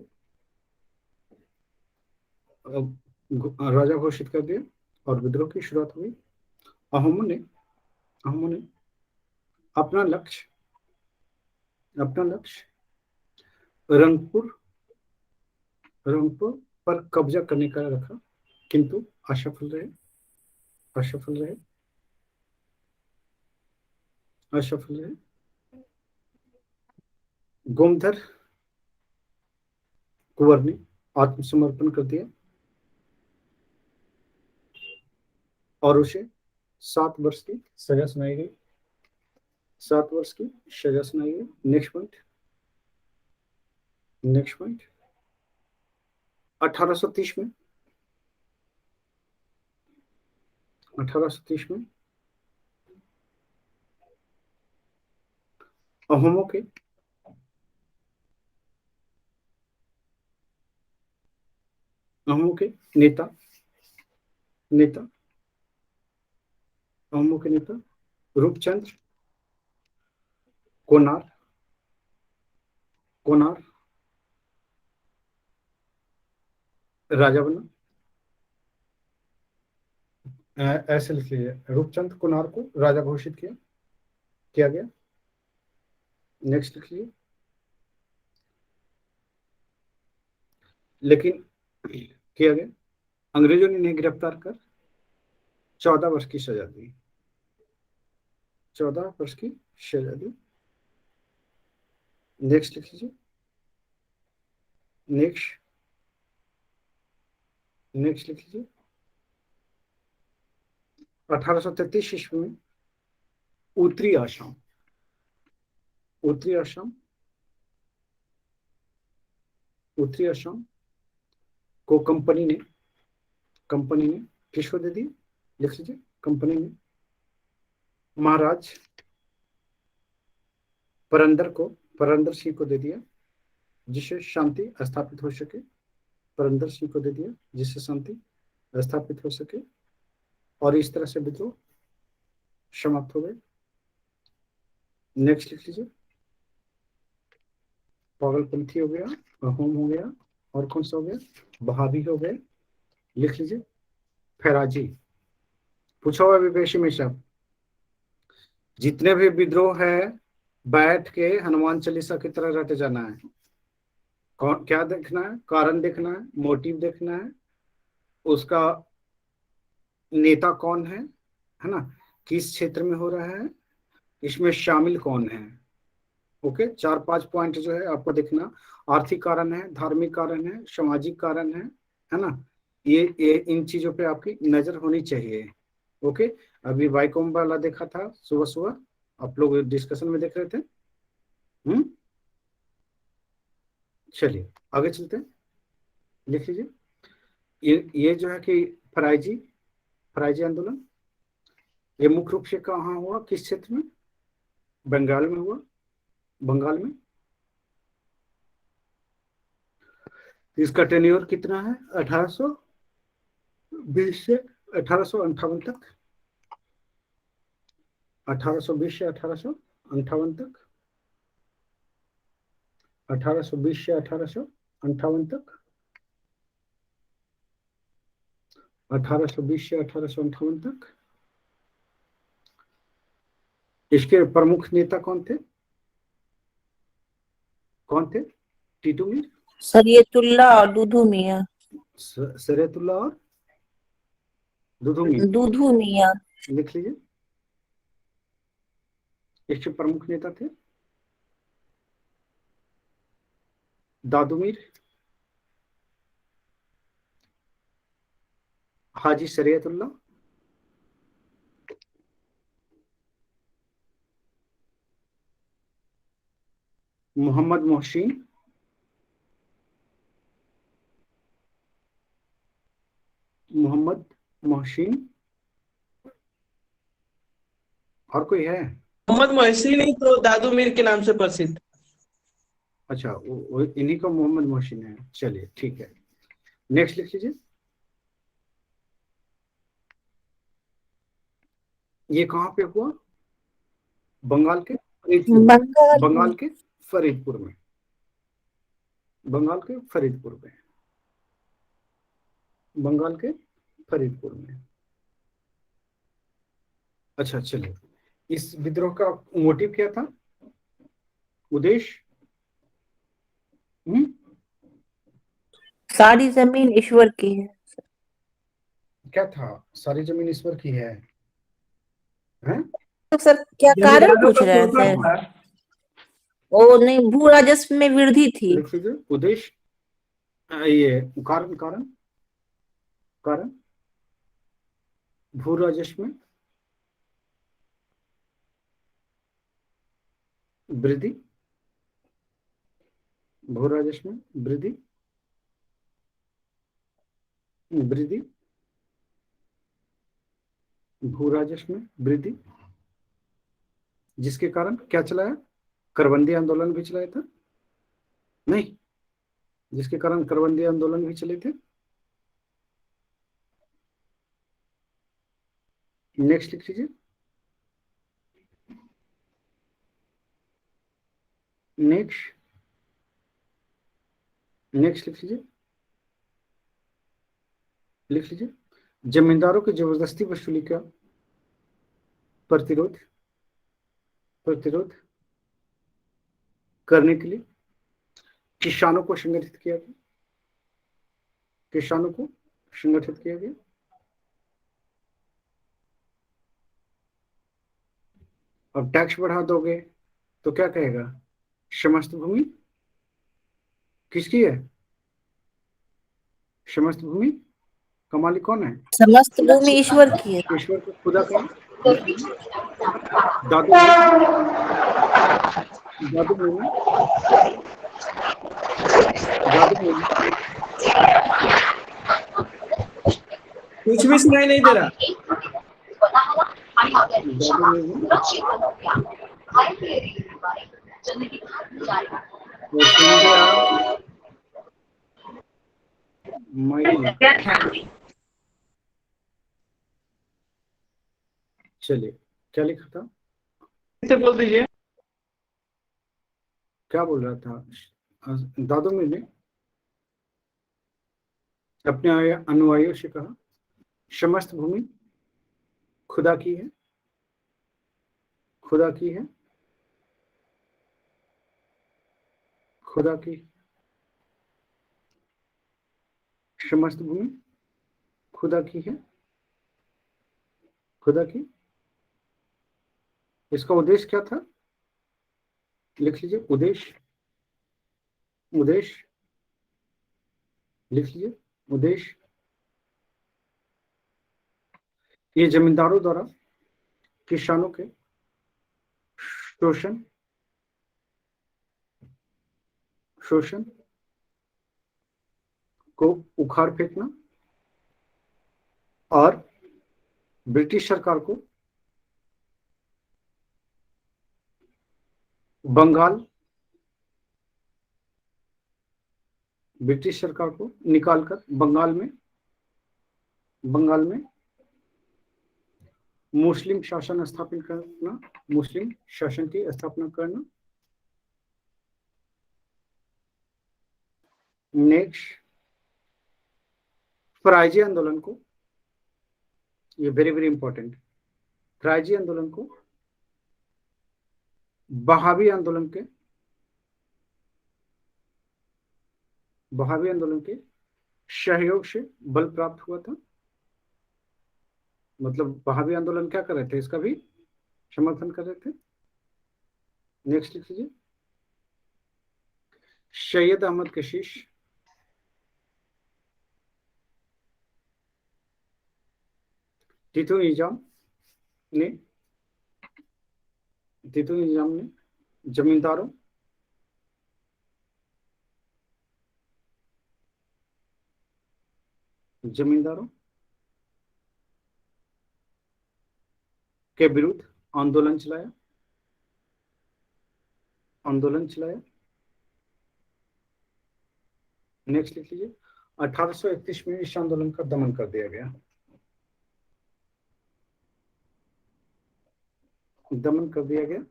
[SPEAKER 1] राजा घोषित कर दिया और विद्रोह की शुरुआत हुई। अहोमों ने अपना लक्ष्य रंगपुर पर कब्जा करने का रखा, किंतु असफल रहे। गोमधर कुंवर ने आत्मसमर्पण कर दिया और उसे 7 वर्ष की सजा सुनाई गई। नेक्स्ट पॉइंट 1830 में अहोमों के नेता रूपचंद्र कोनार राजा बना। ऐसे लिख लीजिए, रूपचंद कोनार को राजा घोषित किया गया। नेक्स्ट लिख लीजिए। लेकिन किया गया, अंग्रेजों ने इन्हें गिरफ्तार कर 14 वर्ष की सजा दी। 14 वर्ष की सजा दी। नेक्स्ट लिख लीजिए। नेक्स्ट लिख लीजिए। 1833 ईस्वी में उत्तरी आसाम को कंपनी ने किसको दे दी? लिख लीजिए। कंपनी ने महाराज परंदर सिंह को दे दिया, जिससे शांति स्थापित हो सके। और इस तरह से विद्रोह समाप्त हो गए। नेक्स्ट लिख लीजिए, पागलपंथी हो गया, अहोम हो गया, और कौन सा हो गया, बहावी हो गए। लिख लीजिए, फैराजी। पूछा हुआ विवेशी में सब जितने भी विद्रोह है बैठ के हनुमान चालीसा की तरह रट जाना है। कौन क्या देखना है, कारण देखना है, मोटिव देखना है, उसका नेता कौन है ना, किस क्षेत्र में हो रहा है, इसमें शामिल कौन है। ओके, 4-5 पॉइंट जो है आपको देखना। आर्थिक कारण है, धार्मिक कारण है, सामाजिक कारण है ना, ये इन चीजों पे आपकी नजर होनी चाहिए। ओके, अभी वाईकॉम वाला देखा था सुबह सुबह, आप लोग डिस्कशन में देख रहे थे। चलिए आगे चलते हैं, लिख लीजिए। ये जो है कि फराइजी आंदोलन, ये मुख्य रूप से कहाँ हुआ, किस क्षेत्र में, बंगाल में हुआ, बंगाल में। इसका टेन्योर कितना है, 1820 से 1858 तक, 1820 से 1858 तक, 1820 से 1858 तक, 1820 से 1858 तक। इसके प्रमुख नेता कौन थे, टीटू मीर,
[SPEAKER 2] शरीयतुल्लाह और दुधू मियां।
[SPEAKER 1] शरीयतुल्लाह और दुधू मीर।
[SPEAKER 2] दुधू मियां।
[SPEAKER 1] लिख लीजिए, इसके प्रमुख नेता थे दादू मीर, हाजी शरीयतुल्लाह, मोहम्मद मोहसिन, और कोई है।
[SPEAKER 4] मोहम्मद मोहसिन ही तो दादू मीर के नाम से प्रसिद्ध।
[SPEAKER 1] अच्छा, वो इन्हीं का मोहम्मद मोहसिन है। चलिए ठीक है, नेक्स्ट लिख लीजिए। ये कहाँ पे हुआ, बंगाल के फरीदपुर में, बंगाल के फरीदपुर में, बंगाल के फरीदपुर में, बंगाल के फरीदपुर में। अच्छा चलिए, इस विद्रोह का मोटिव क्या था, उद्देश्य।
[SPEAKER 2] सारी जमीन ईश्वर की है।
[SPEAKER 1] क्या था, सारी जमीन ईश्वर की है, हैं?
[SPEAKER 2] तो सर क्या कारण
[SPEAKER 4] जमींदारों
[SPEAKER 2] पूछ
[SPEAKER 4] का
[SPEAKER 2] रहे हैं
[SPEAKER 4] शोषण
[SPEAKER 2] सर?
[SPEAKER 4] था।
[SPEAKER 2] ओ नहीं, भू राजस्व में वृद्धि थी।
[SPEAKER 1] लिख लीजिए, उद्देश्य, ये कारण कारण कारण भू राजस्व में वृद्धि, भू राजस्व में वृद्धि, वृद्धि, भू राजस्व में वृद्धि, जिसके कारण क्या चलाया, करबंदी आंदोलन भी चलाया था, नहीं, जिसके कारण करबंदी आंदोलन भी चले थे। नेक्स्ट लिख लीजिए, नेक्स्ट लिख लीजिए, लिख लीजिए। जमींदारों की जबरदस्ती वसूली का प्रतिरोध करने के लिए किसानों को संगठित किया गया, किसानों को संगठित किया गया। अब टैक्स बढ़ा दोगे तो क्या कहेगा, समस्त भूमि किसकी है, समस्त भूमि का मालिक कौन है,
[SPEAKER 2] समस्त भूमि ईश्वर की है।
[SPEAKER 1] ईश्वर को खुदा का दादू दादू बोलना, दादू बोलना,
[SPEAKER 4] कुछ भी सुनाई नहीं दे रहा।
[SPEAKER 1] चलिए, क्या लिखा था?
[SPEAKER 4] से बोल दीजिए।
[SPEAKER 1] क्या बोल रहा था दादू ने अपने अनुयायियों से कहा, समस्त भूमि खुदा की है, खुदा की है, खुदा की, समस्त भूमि खुदा की है, खुदा की। इसका उद्देश्य क्या था? लिख लीजिए, उद्देश्य, उद्देश्य लिख लीजिए, उद्देश्य। ये जमींदारों द्वारा किसानों के शोषण, शोषण को उखाड़ फेंकना और ब्रिटिश सरकार को बंगाल, ब्रिटिश सरकार को निकालकर बंगाल में मुस्लिम शासन स्थापित करना, मुस्लिम शासन की स्थापना करना। नेक्स्ट, फराइजी आंदोलन को, ये वेरी वेरी इंपॉर्टेंट, फराइजी आंदोलन को बहावी आंदोलन के सहयोग से बल प्राप्त हुआ था। मतलब बहावी आंदोलन क्या कर रहे थे? इसका भी समर्थन कर रहे थे। नेक्स्ट लिख लीजिए, सैयद अहमद कशीश टीटू निजाम ने जमींदारों के विरुद्ध आंदोलन चलाया, नेक्स्ट लिख लीजिए, 1831 में इस आंदोलन का दमन कर दिया गया, दमन कर दिया गया।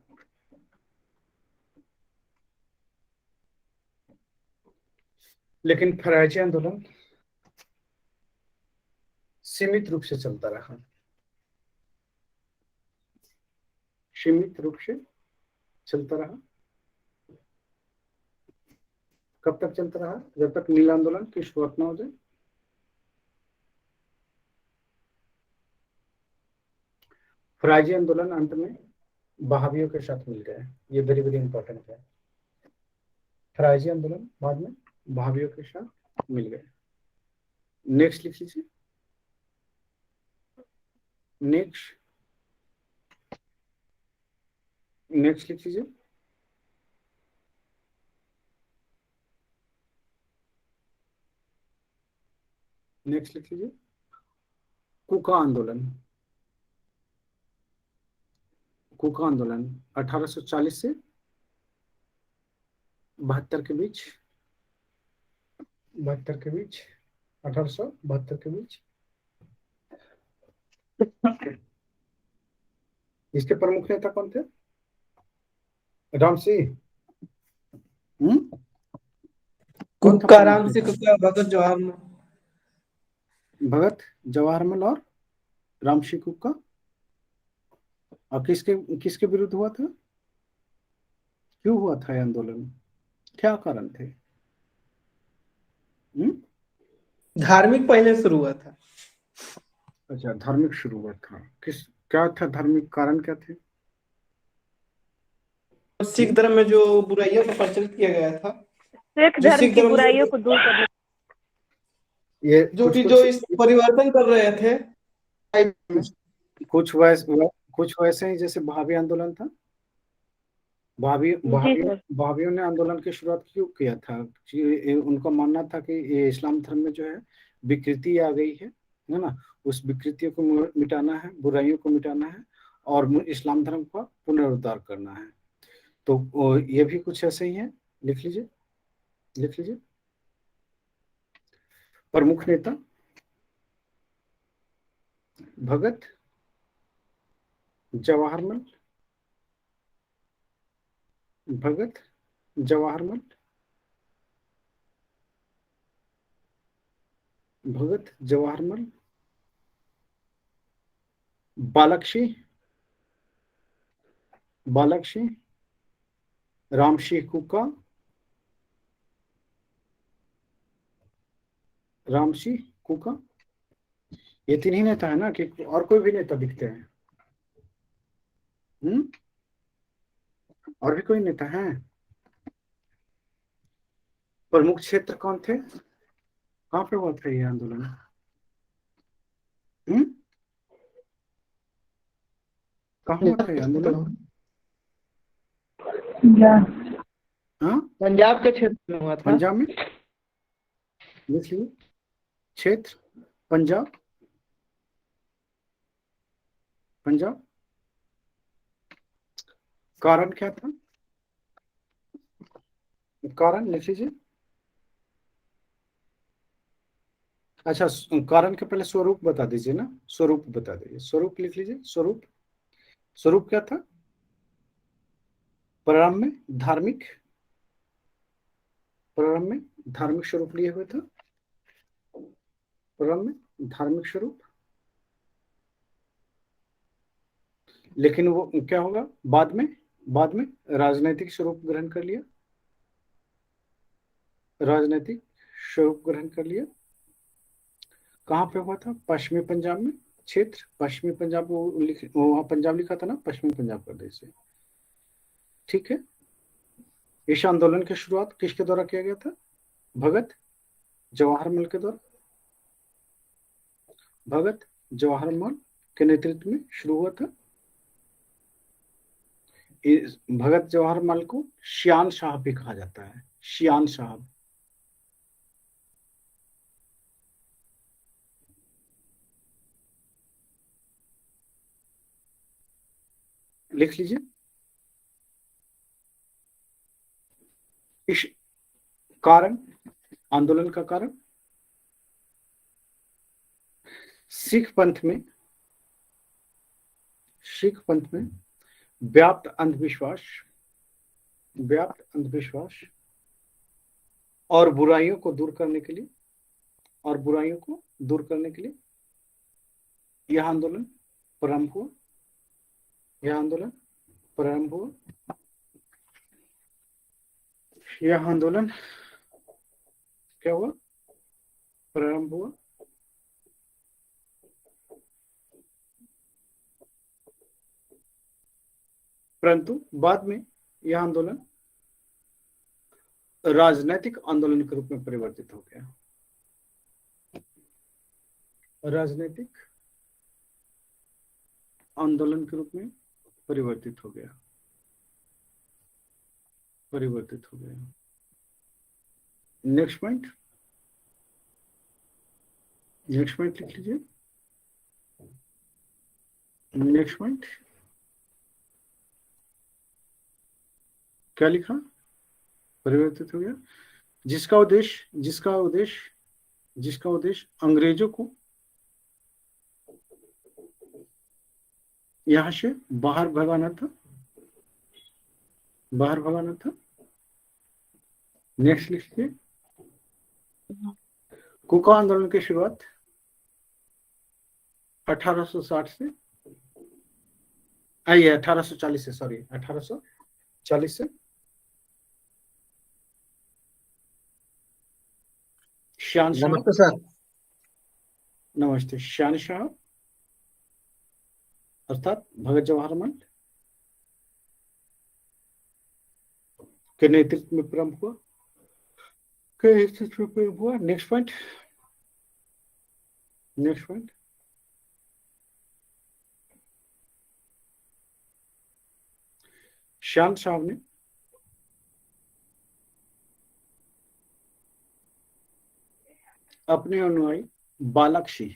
[SPEAKER 1] लेकिन फराइजी आंदोलन सीमित रूप से चलता रहा, सीमित रूप से चलता रहा। कब तक चलता रहा? जब तक नील आंदोलन की शुरुआत न हो जाए। फराइजी आंदोलन अंत में बहावियों के साथ मिल गए, ये वेरी वेरी इंपॉर्टेंट है। फराइजी आंदोलन बाद में बहावियों के साथ मिल गए। नेक्स्ट लिख लीजिए, नेक्स्ट लिख लीजिए, नेक्स्ट लिख लीजिए, कुका आंदोलन, 1840 से 72 के बीच, 1872 के बीच। इसके प्रमुख नेता कौन थे? राम सिंह,
[SPEAKER 4] कुक्का, राम सिंह कुक्का,
[SPEAKER 1] भगत जवाहरलाल और राम सिंह कुक्का। और किसके विरुद्ध हुआ था? क्यों हुआ था यह आंदोलन? क्या कारण थे?
[SPEAKER 4] धार्मिक पहले शुरू हुआ था।
[SPEAKER 1] अच्छा, धार्मिक शुरू हुआ था। क्या था धार्मिक कारण, क्या थे?
[SPEAKER 4] सिख धर्म में जो बुराइयों को प्रचलित किया गया था,
[SPEAKER 6] सिख धर्म की बुराइयों को दूर करने,
[SPEAKER 1] ये
[SPEAKER 4] जो इस परिवर्तन कर रहे थे,
[SPEAKER 1] कुछ वैसे ही जैसे बहावी आंदोलन था। बहावियों ने आंदोलन की शुरुआत क्यों किया था? उनका मानना था कि ये इस्लाम धर्म में जो है विकृति आ गई है ना, उस विकृतियों को मिटाना है, बुराइयों को मिटाना है और इस्लाम धर्म का पुनरुद्धार करना है। तो ये भी कुछ ऐसे ही है। लिख लीजिए, प्रमुख नेता भगत जवाहरमल, भगत जवाहरमल, भगत जवाहरमल, बालकशी, बालकशी, रामशी कुका, रामशी कुका। ये तीन ही नेता है ना, कि और कोई भी नेता दिखते हैं? और भी कोई नेता है? प्रमुख क्षेत्र कौन थे? कहाँ पे हुआ था ये आंदोलन? कहाँ हुआ था ये आंदोलन? हाँ,
[SPEAKER 4] पंजाब के क्षेत्र में हुआ था।
[SPEAKER 1] पंजाब में? देखिए, क्षेत्र पंजाब, पंजाब। कारण क्या था? कारण लिख लीजिए। अच्छा, कारण के पहले स्वरूप बता दीजिए ना, स्वरूप बता दीजिए, स्वरूप लिख लीजिए। स्वरूप, स्वरूप क्या था? प्रारंभ में धार्मिक, प्रारंभ में धार्मिक स्वरूप लिए हुए था, प्रारंभ में धार्मिक स्वरूप। लेकिन वो क्या होगा बाद में? बाद में राजनीतिक स्वरूप ग्रहण कर लिया, राजनीतिक स्वरूप ग्रहण कर लिया। कहाँ पे हुआ था? पश्चिमी पंजाब में, क्षेत्र पश्चिमी पंजाब, वहां पंजाब लिखा था ना, पश्चिमी पंजाब प्रदेश से। ठीक है। इस आंदोलन की शुरुआत किसके द्वारा किया गया था? भगत जवाहरलाल के द्वारा, भगत जवाहरलाल के नेतृत्व में शुरू हुआ था। इस भगत जवाहरलाल को श्यान साहब भी कहा जाता है, श्यान साहब। लिख लीजिए। इस कारण, आंदोलन का कारण सिख पंथ में, सिख पंथ में व्याप्त अंधविश्वास, व्याप्त अंधविश्वास और बुराइयों को दूर करने के लिए, और बुराइयों को दूर करने के लिए यह आंदोलन प्रारंभ हुआ, यह आंदोलन प्रारंभ हुआ, यह आंदोलन क्या हुआ? प्रारंभ हुआ। परंतु बाद में यह आंदोलन राजनीतिक आंदोलन के रूप में परिवर्तित हो गया, राजनीतिक आंदोलन के रूप में परिवर्तित हो गया, परिवर्तित हो गया। नेक्स्ट पॉइंट, नेक्स्ट पॉइंट लिख लीजिए। नेक्स्ट पॉइंट क्या लिखा? परिवर्तित हो गया। जिसका उद्देश्य, जिसका उद्देश्य, जिसका उद्देश्य अंग्रेजों को यहां से बाहर भगाना था, बाहर भगाना था। नेक्स्ट लिखिए। कुका आंदोलन की शुरुआत 1860 से, आइए 1840 से, सॉरी 1840 से। श्यान साहब,
[SPEAKER 7] नमस्ते सर।
[SPEAKER 1] नमस्ते। श्यान साहब अर्थात भगत जवाहरलाल के नेतृत्व में प्रारंभ हुआ, के नेतृत्व में प्रारंभ हुआ। Next point, next point. Shyam साहब ने अपने अनुयायी बालकशी,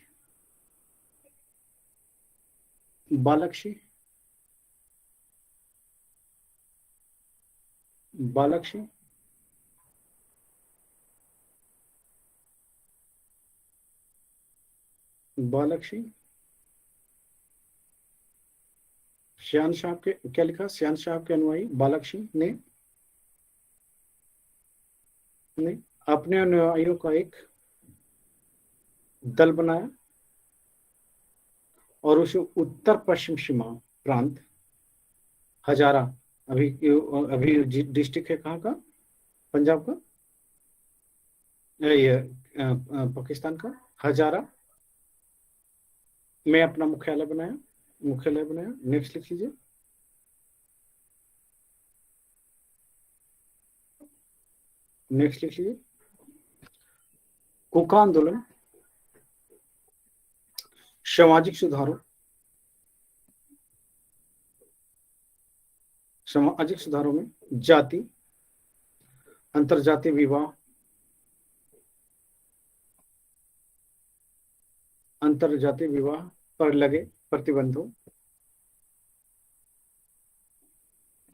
[SPEAKER 1] बालकशी, बालकशी, बालकशी श्यान साहब के क्या लिखा, श्यान साहब के अनुयायी बालक सिंह ने अपने अनुयायियों का एक दल बनाया और उसे उत्तर पश्चिम सीमा प्रांत हजारा, अभी डिस्ट्रिक्ट है कहाँ का, पंजाब का, ये पाकिस्तान का हजारा में अपना मुख्यालय बनाया। नेक्स्ट लिख लीजिए। कुका आंदोलन सामाजिक सुधारों में जाति, अंतरजातीय विवाह, पर लगे प्रतिबंधों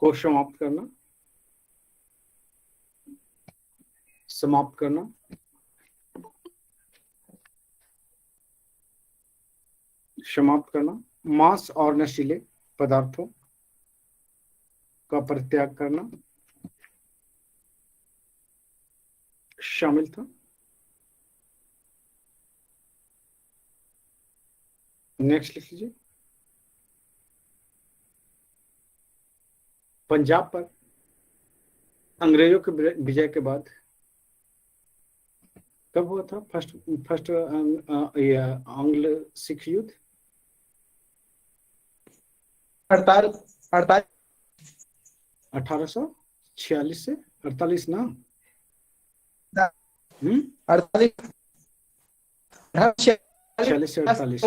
[SPEAKER 1] को समाप्त करना, मांस और नशीले पदार्थों का परित्याग करना शामिल था। नेक्स्ट लिख लीजिए। पंजाब पर अंग्रेजों के विजय के बाद कब हुआ था फर्स्ट आंग्ल सिख युद्ध? 1846 से 48 ना? 46 से 48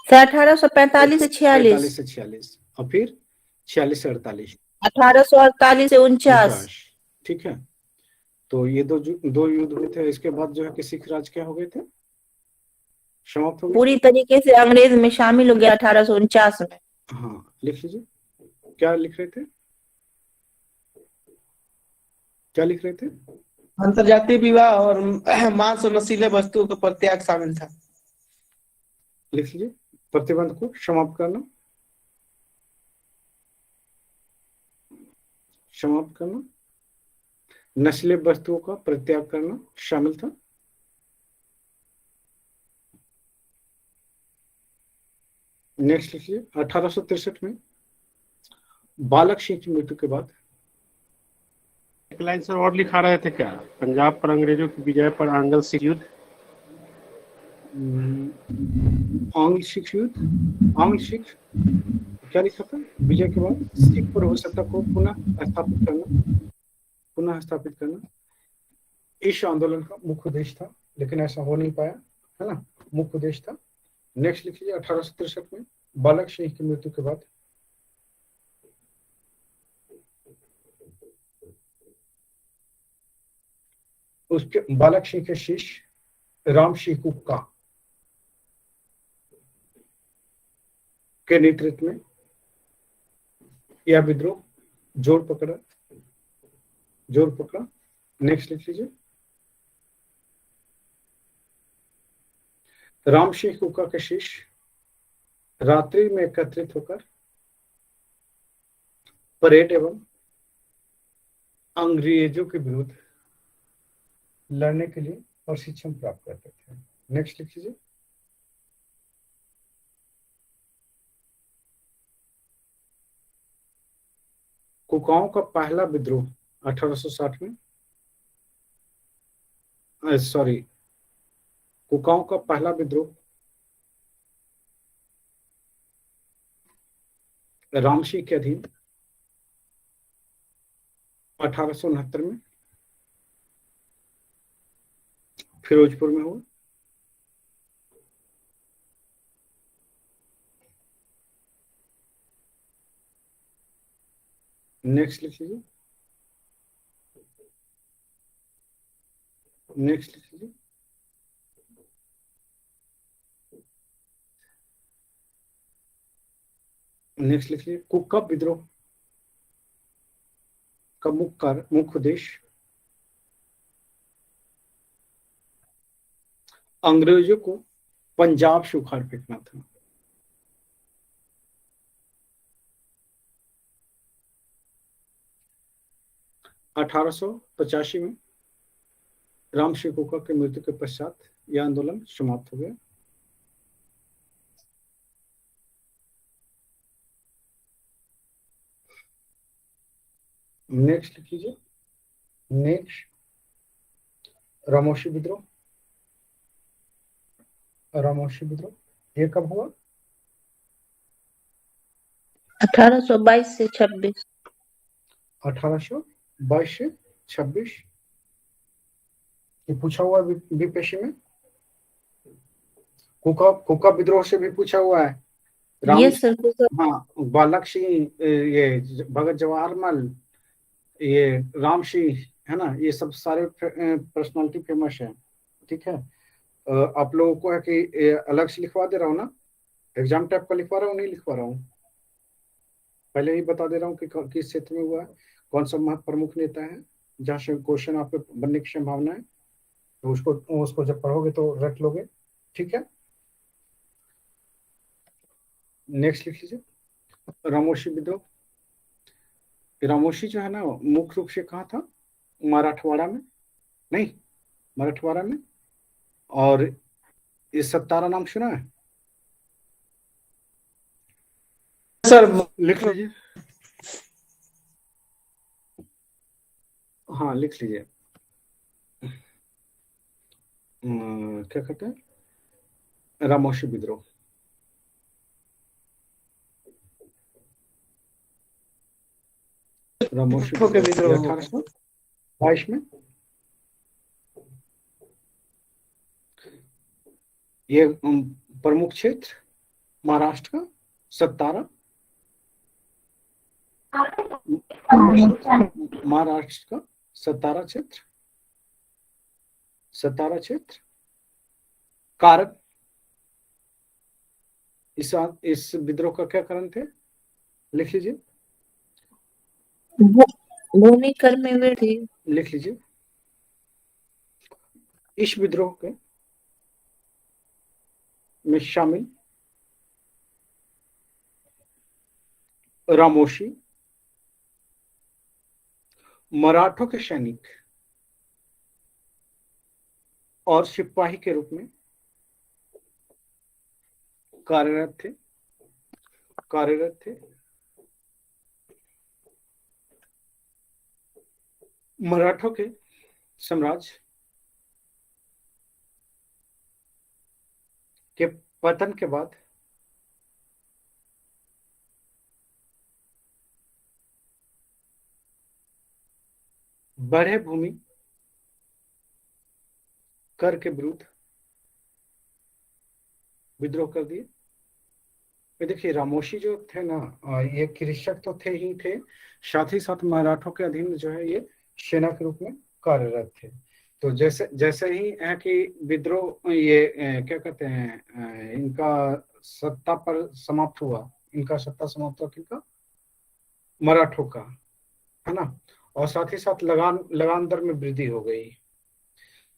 [SPEAKER 2] 1845 से 46
[SPEAKER 1] और फिर 46 से 48
[SPEAKER 2] 1848 से 49।
[SPEAKER 1] ठीक है, तो ये दो युद्ध हुए थे। इसके बाद जो है कि सिख राज क्या हो गए थे, समाप्त हो गए
[SPEAKER 2] पूरी तरीके से अंग्रेज में शामिल हो गया 1849 में।
[SPEAKER 1] हाँ, लिख लीजिए। क्या लिख रहे थे?
[SPEAKER 4] अंतरजातीय विवाह और मांस और नशीले वस्तुओं का परित्याग शामिल था।
[SPEAKER 1] लिख लीजिए। प्रतिबंध को समाप्त करना, नशीले वस्तुओं का परित्याग करना शामिल था। नेक्स्ट लिखिए। 1863 में बालक सिंह की मृत्यु के बाद
[SPEAKER 5] एक लाइन से और लिखा रहे थे क्या, पंजाब पर अंग्रेजों की विजय पर आंग्ल सिख युद्ध?
[SPEAKER 1] आंग्ल सिख क्या लिखा था? विजय के बाद सिख पर हो सत्ता को पुनः स्थापित करना इस आंदोलन का मुख्य उद्देश्य था, लेकिन ऐसा हो नहीं पाया, है ना, मुख्य उद्देश्य था। नेक्स्ट लिख लीजिए। 1863 में बालक सिंह की मृत्यु के बाद उसके बालक सिंह के शिष्य राम सिंह कुक्का के नेतृत्व में यह विद्रोह जोर पकड़ा। नेक्स्ट लिख लीजिए। राम सिंह कुक्का के शिष्य रात्रि में एकत्रित होकर परेड एवं अंग्रेजों के विरुद्ध लड़ने के लिए प्रशिक्षण प्राप्त करते थे। नेक्स्ट लिख लीजिए। कुकाओं का पहला विद्रोह 1860 में कुकाओं का पहला विद्रोह राम सिंह के अधीन 1869 में फिरोजपुर में हुआ। नेक्स्ट लिख लीजिए। कुक्का विद्रोह का मुख्य उद्देश्य अंग्रेजों को पंजाब से उखाड़ फेंकना था। 1885 में राम श्री कुका की मृत्यु के पश्चात यह आंदोलन समाप्त हो गया। नेक्स्ट लिख लीजिए। नेक्स्ट रामोशी विद्रोह। रामोशी विद्रोह ये कब हुआ?
[SPEAKER 2] 1822 से 26।
[SPEAKER 1] 1822 से 26 ये पूछा हुआ बीपीएससी में। कुका विद्रोह से भी पूछा हुआ है।
[SPEAKER 2] ये सर
[SPEAKER 1] हाँ, बालक सिंह, ये भगत जवाहरलाल, ये राम सिंह, है ना, ये सब सारे पर्सनालिटी फेमस है। ठीक है, आप लोगों को है कि अलग से लिखवा दे रहा हूँ ना, एग्जाम टाइप का लिखवा रहा हूँ, नहीं लिखवा रहा हूँ, पहले ही बता दे रहा हूँ कि किस क्षेत्र में हुआ है, कौन सा प्रमुख नेता है, जहाँ से क्वेश्चन आपके बनने की संभावना है, तो उसको जब पढ़ोगे तो रट लोगे। ठीक है, नेक्स्ट लिख लीजिए। रामोशी विद्रोह। रामोशी जो है ना, मुख्य रूप से कहाँ था? मराठवाड़ा में, नहीं, मराठवाड़ा में। और इस सत्तारा नाम सुना है
[SPEAKER 4] सर?
[SPEAKER 1] लिख लीजिए। हाँ लिख लीजिए। क्या कहते हैं? रामोशी विद्रोह। रामोशी विद्रोह 1822 में। ये प्रमुख क्षेत्र महाराष्ट्र का सत्तारा, महाराष्ट्र का सत्तारा क्षेत्र, सत्तारा क्षेत्र। कारक इस विद्रोह का क्या कारण थे? लिख लीजिए।
[SPEAKER 2] भूमि कर में वृद्धि।
[SPEAKER 1] लिख लीजिए। इस विद्रोह के में शामिल रामोशी मराठों के सैनिक और सिपाही के रूप में कार्यरत थे। मराठों के साम्राज्य के पतन के बाद बढ़े भूमि कर के विरुद्ध विद्रोह कर दिए। देखिए, रामोशी जो थे ना, ये कृषक तो थे ही थे, साथ ही साथ मराठों के अधीन जो है ये सेना के रूप में कार्यरत थे। तो जैसे ही है कि विद्रोह ये क्या कहते हैं, इनका सत्ता पर समाप्त हुआ, किनका? मराठों का, है ना, और साथ ही साथ लगान दर में वृद्धि हो गई।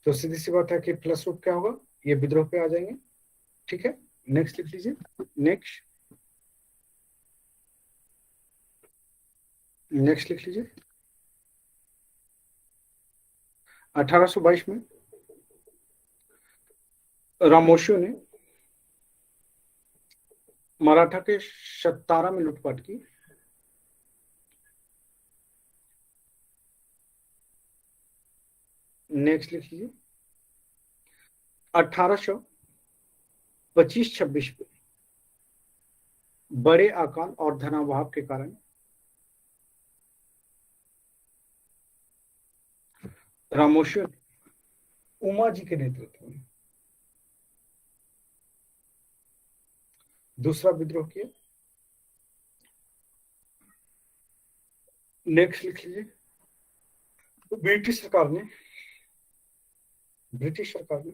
[SPEAKER 1] तो सीधी सी बात है कि प्लस रूप क्या होगा, ये विद्रोह पे आ जाएंगे। ठीक है, नेक्स्ट लिख लीजिए। नेक्स्ट लिख लीजिए। 1822 में रामोशियों ने मराठा के सत्तारा में लूटपाट की। नेक्स्ट लिख लीजिए। 1825-26 में बड़े आकार और धनाभाव के कारण रामोशियों ने उमा जी के नेतृत्व में दूसरा विद्रोह किया। नेक्स्ट लिख लीजिए। तो ब्रिटिश सरकार ने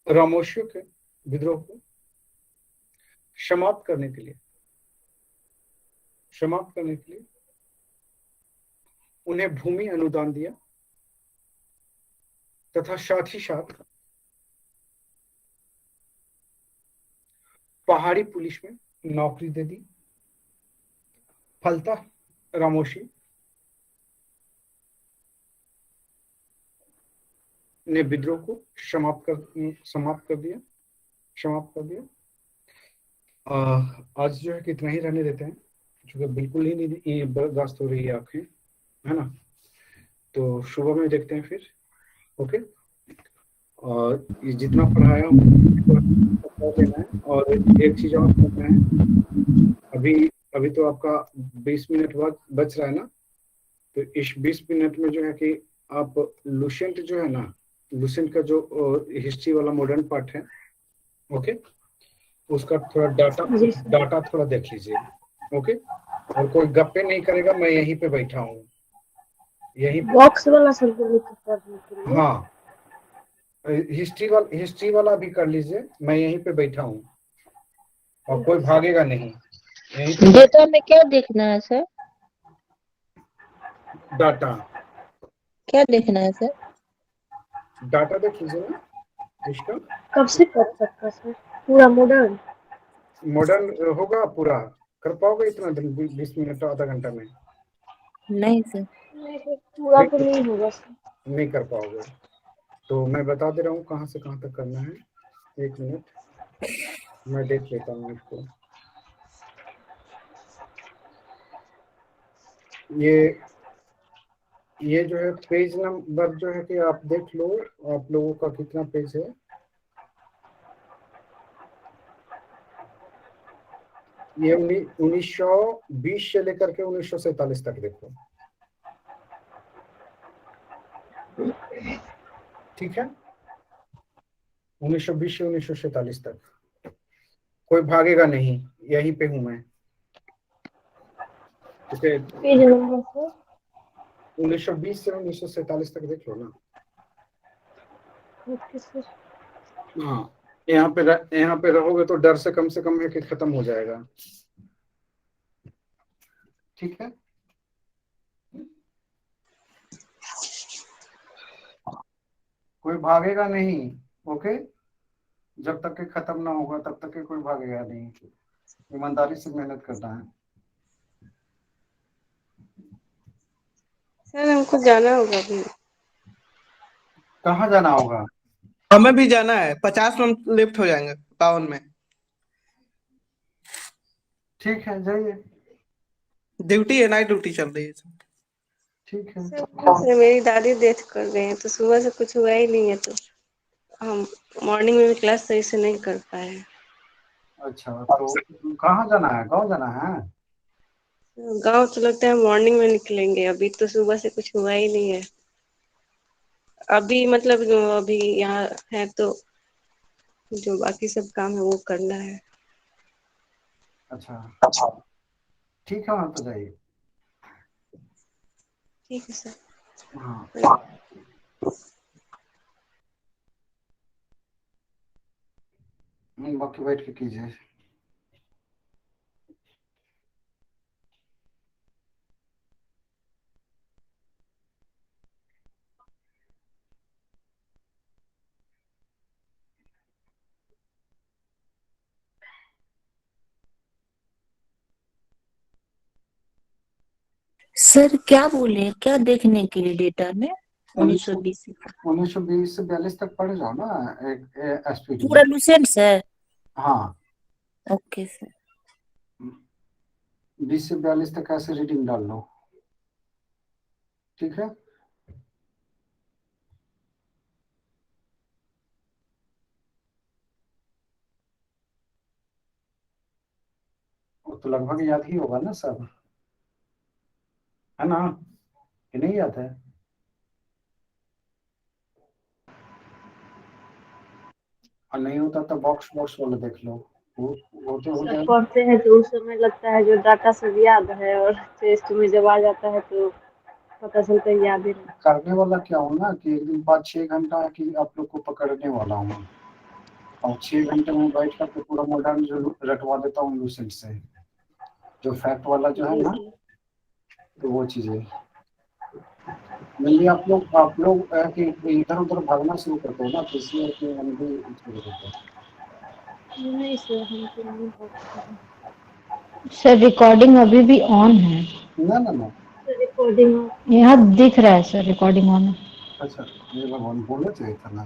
[SPEAKER 1] रामोशियों के विद्रोह को समाप्त करने के लिए उन्हें भूमि अनुदान दिया तथा साथ ही साथ पहाड़ी पुलिस में नौकरी दे दी। फलतः रामोशी ने विद्रोह को समाप्त कर दिया। आज जो है कि इतना ही रहने देते हैं, क्योंकि बिल्कुल ही नहीं बर्दाश्त हो रही है आंखें, है ना। तो सुबह में देखते हैं फिर। ओके, और ये जितना पढ़ाया देना है। और एक चीज और करना है, अभी तो आपका 20 मिनट बाद बच रहा है ना, तो इस 20 मिनट में जो है कि आप लुसेंट जो है ना, लुसेंट का जो हिस्ट्री वाला मॉडर्न पार्ट है, ओके, उसका थोड़ा डाटा थोड़ा देख लीजिए। ओके, और कोई गप्पे नहीं करेगा, मैं यहीं पे बैठा हूँ, यहीं
[SPEAKER 6] बॉक्स वाला सब।
[SPEAKER 1] हाँ, हिस्ट्री वाला भी कर लीजिए, मैं यहीं पे बैठा हूँ और कोई भागेगा नहीं। यहीं पे
[SPEAKER 2] डेटा में क्या देखना है सर?
[SPEAKER 1] डाटा
[SPEAKER 2] क्या देखना है सर?
[SPEAKER 1] डाटा देख लीजिए ना इसका।
[SPEAKER 6] कब से कर सकता सर? पूरा
[SPEAKER 1] मॉडर्न होगा पूरा, कर पाओगे इतना 20 मिनट आधा घंटा में?
[SPEAKER 2] नहीं सर।
[SPEAKER 6] पूरा तो नहीं होगा सर।
[SPEAKER 1] नहीं कर पाओगे तो मैं बता दे रहा हूँ कहाँ से कहाँ तक करना है। एक मिनट मैं देख लेता हूँ इसको। ये जो है पेज नंबर जो है कि आप देख लो, आप लोगों का कितना पेज है। ये 1920 से लेकर के 1947 तक देखो, ठीक है, 1920 से 1947 तक। कोई भागेगा नहीं, यहीं पे हूं मैं।
[SPEAKER 6] पेज नंबर सर
[SPEAKER 1] 1920 से 1947 तक देख लो ना।
[SPEAKER 6] Okay sir.
[SPEAKER 1] हाँ, यहाँ पे रहोगे तो डर से कम है कि खत्म हो जाएगा, ठीक है। कोई भागेगा नहीं, ओके, जब तक के खत्म ना होगा तब तक के कोई भागेगा नहीं। ईमानदारी से मेहनत करना है।
[SPEAKER 6] सर हमको जाना होगा अभी।
[SPEAKER 1] कहाँ जाना होगा?
[SPEAKER 4] हमें भी जाना है, 50 मिनट लेफ्ट हो जाएंगे 52 में।
[SPEAKER 1] ठीक है, जाइए।
[SPEAKER 4] ड्यूटी है, नाइट ड्यूटी चल रही है।
[SPEAKER 1] ठीक है।
[SPEAKER 6] सर मेरी दादी डेथ कर गई है, तो सुबह से कुछ हुआ ही नहीं है, तो हम मॉर्निंग में भी क्लास सही से नहीं कर पाए।
[SPEAKER 1] अच्छा, तो कहाँ जाना है? गाँव जाना है?
[SPEAKER 6] गांव तो लगता है मॉर्निंग में निकलेंगे, अभी तो सुबह से कुछ हुआ ही नहीं है। अभी मतलब अभी यहाँ है तो जो बाकी सब काम है वो करना है।
[SPEAKER 1] अच्छा, ठीक है, वहाँ तो जाइए।
[SPEAKER 6] ठीक है सर।
[SPEAKER 1] हाँ, बाकी बैठ के कीजिए।
[SPEAKER 2] सर क्या बोले, क्या देखने के लिए डेटा में? 1920
[SPEAKER 1] से 42 तक पढ़ जाओ ना, एक एसपीडी
[SPEAKER 2] पूरा लुसेंट सर?
[SPEAKER 1] हाँ,
[SPEAKER 2] ओके सर।
[SPEAKER 1] 20 से 42 तक ऐसे रीडिंग डाल लो, ठीक है। वो तो लगभग याद ही होगा ना सब, है ना, कि नहीं याद है? और नहीं होता तो बॉक्स वाला देख लो, वो तो हो
[SPEAKER 6] सब
[SPEAKER 1] जाएगा।
[SPEAKER 6] पढ़ते हैं तो उस समय लगता है जो डाटा सब याद है, और टेस्ट में जब आ जाता है तो पता चलता है याद ही नहीं।
[SPEAKER 1] करने वाला क्या हो ना कि एक दिन बाद 6 घंटा की आप लोग को पकड़ने वाला हूँ, और 6 घंटे में बैठ कर के पूरा मॉडर्न जो रटवा देता हूँ लूसेंट से, जो फैक्ट वाला जो है ना, तो वो चीजें नहीं। आप लोग कि इधर उधर भागना शुरू करते हो ना, तो इसलिए कि हम भी शुरू करते हैं।
[SPEAKER 6] नहीं सर, हम तो नहीं पढ़ते हैं।
[SPEAKER 7] सर रिकॉर्डिंग अभी भी ऑन है।
[SPEAKER 1] ना
[SPEAKER 6] रिकॉर्डिंग
[SPEAKER 7] यहाँ दिख रहा है सर, रिकॉर्डिंग ऑन है।
[SPEAKER 1] अच्छा। ये भगवान बोले थे इतना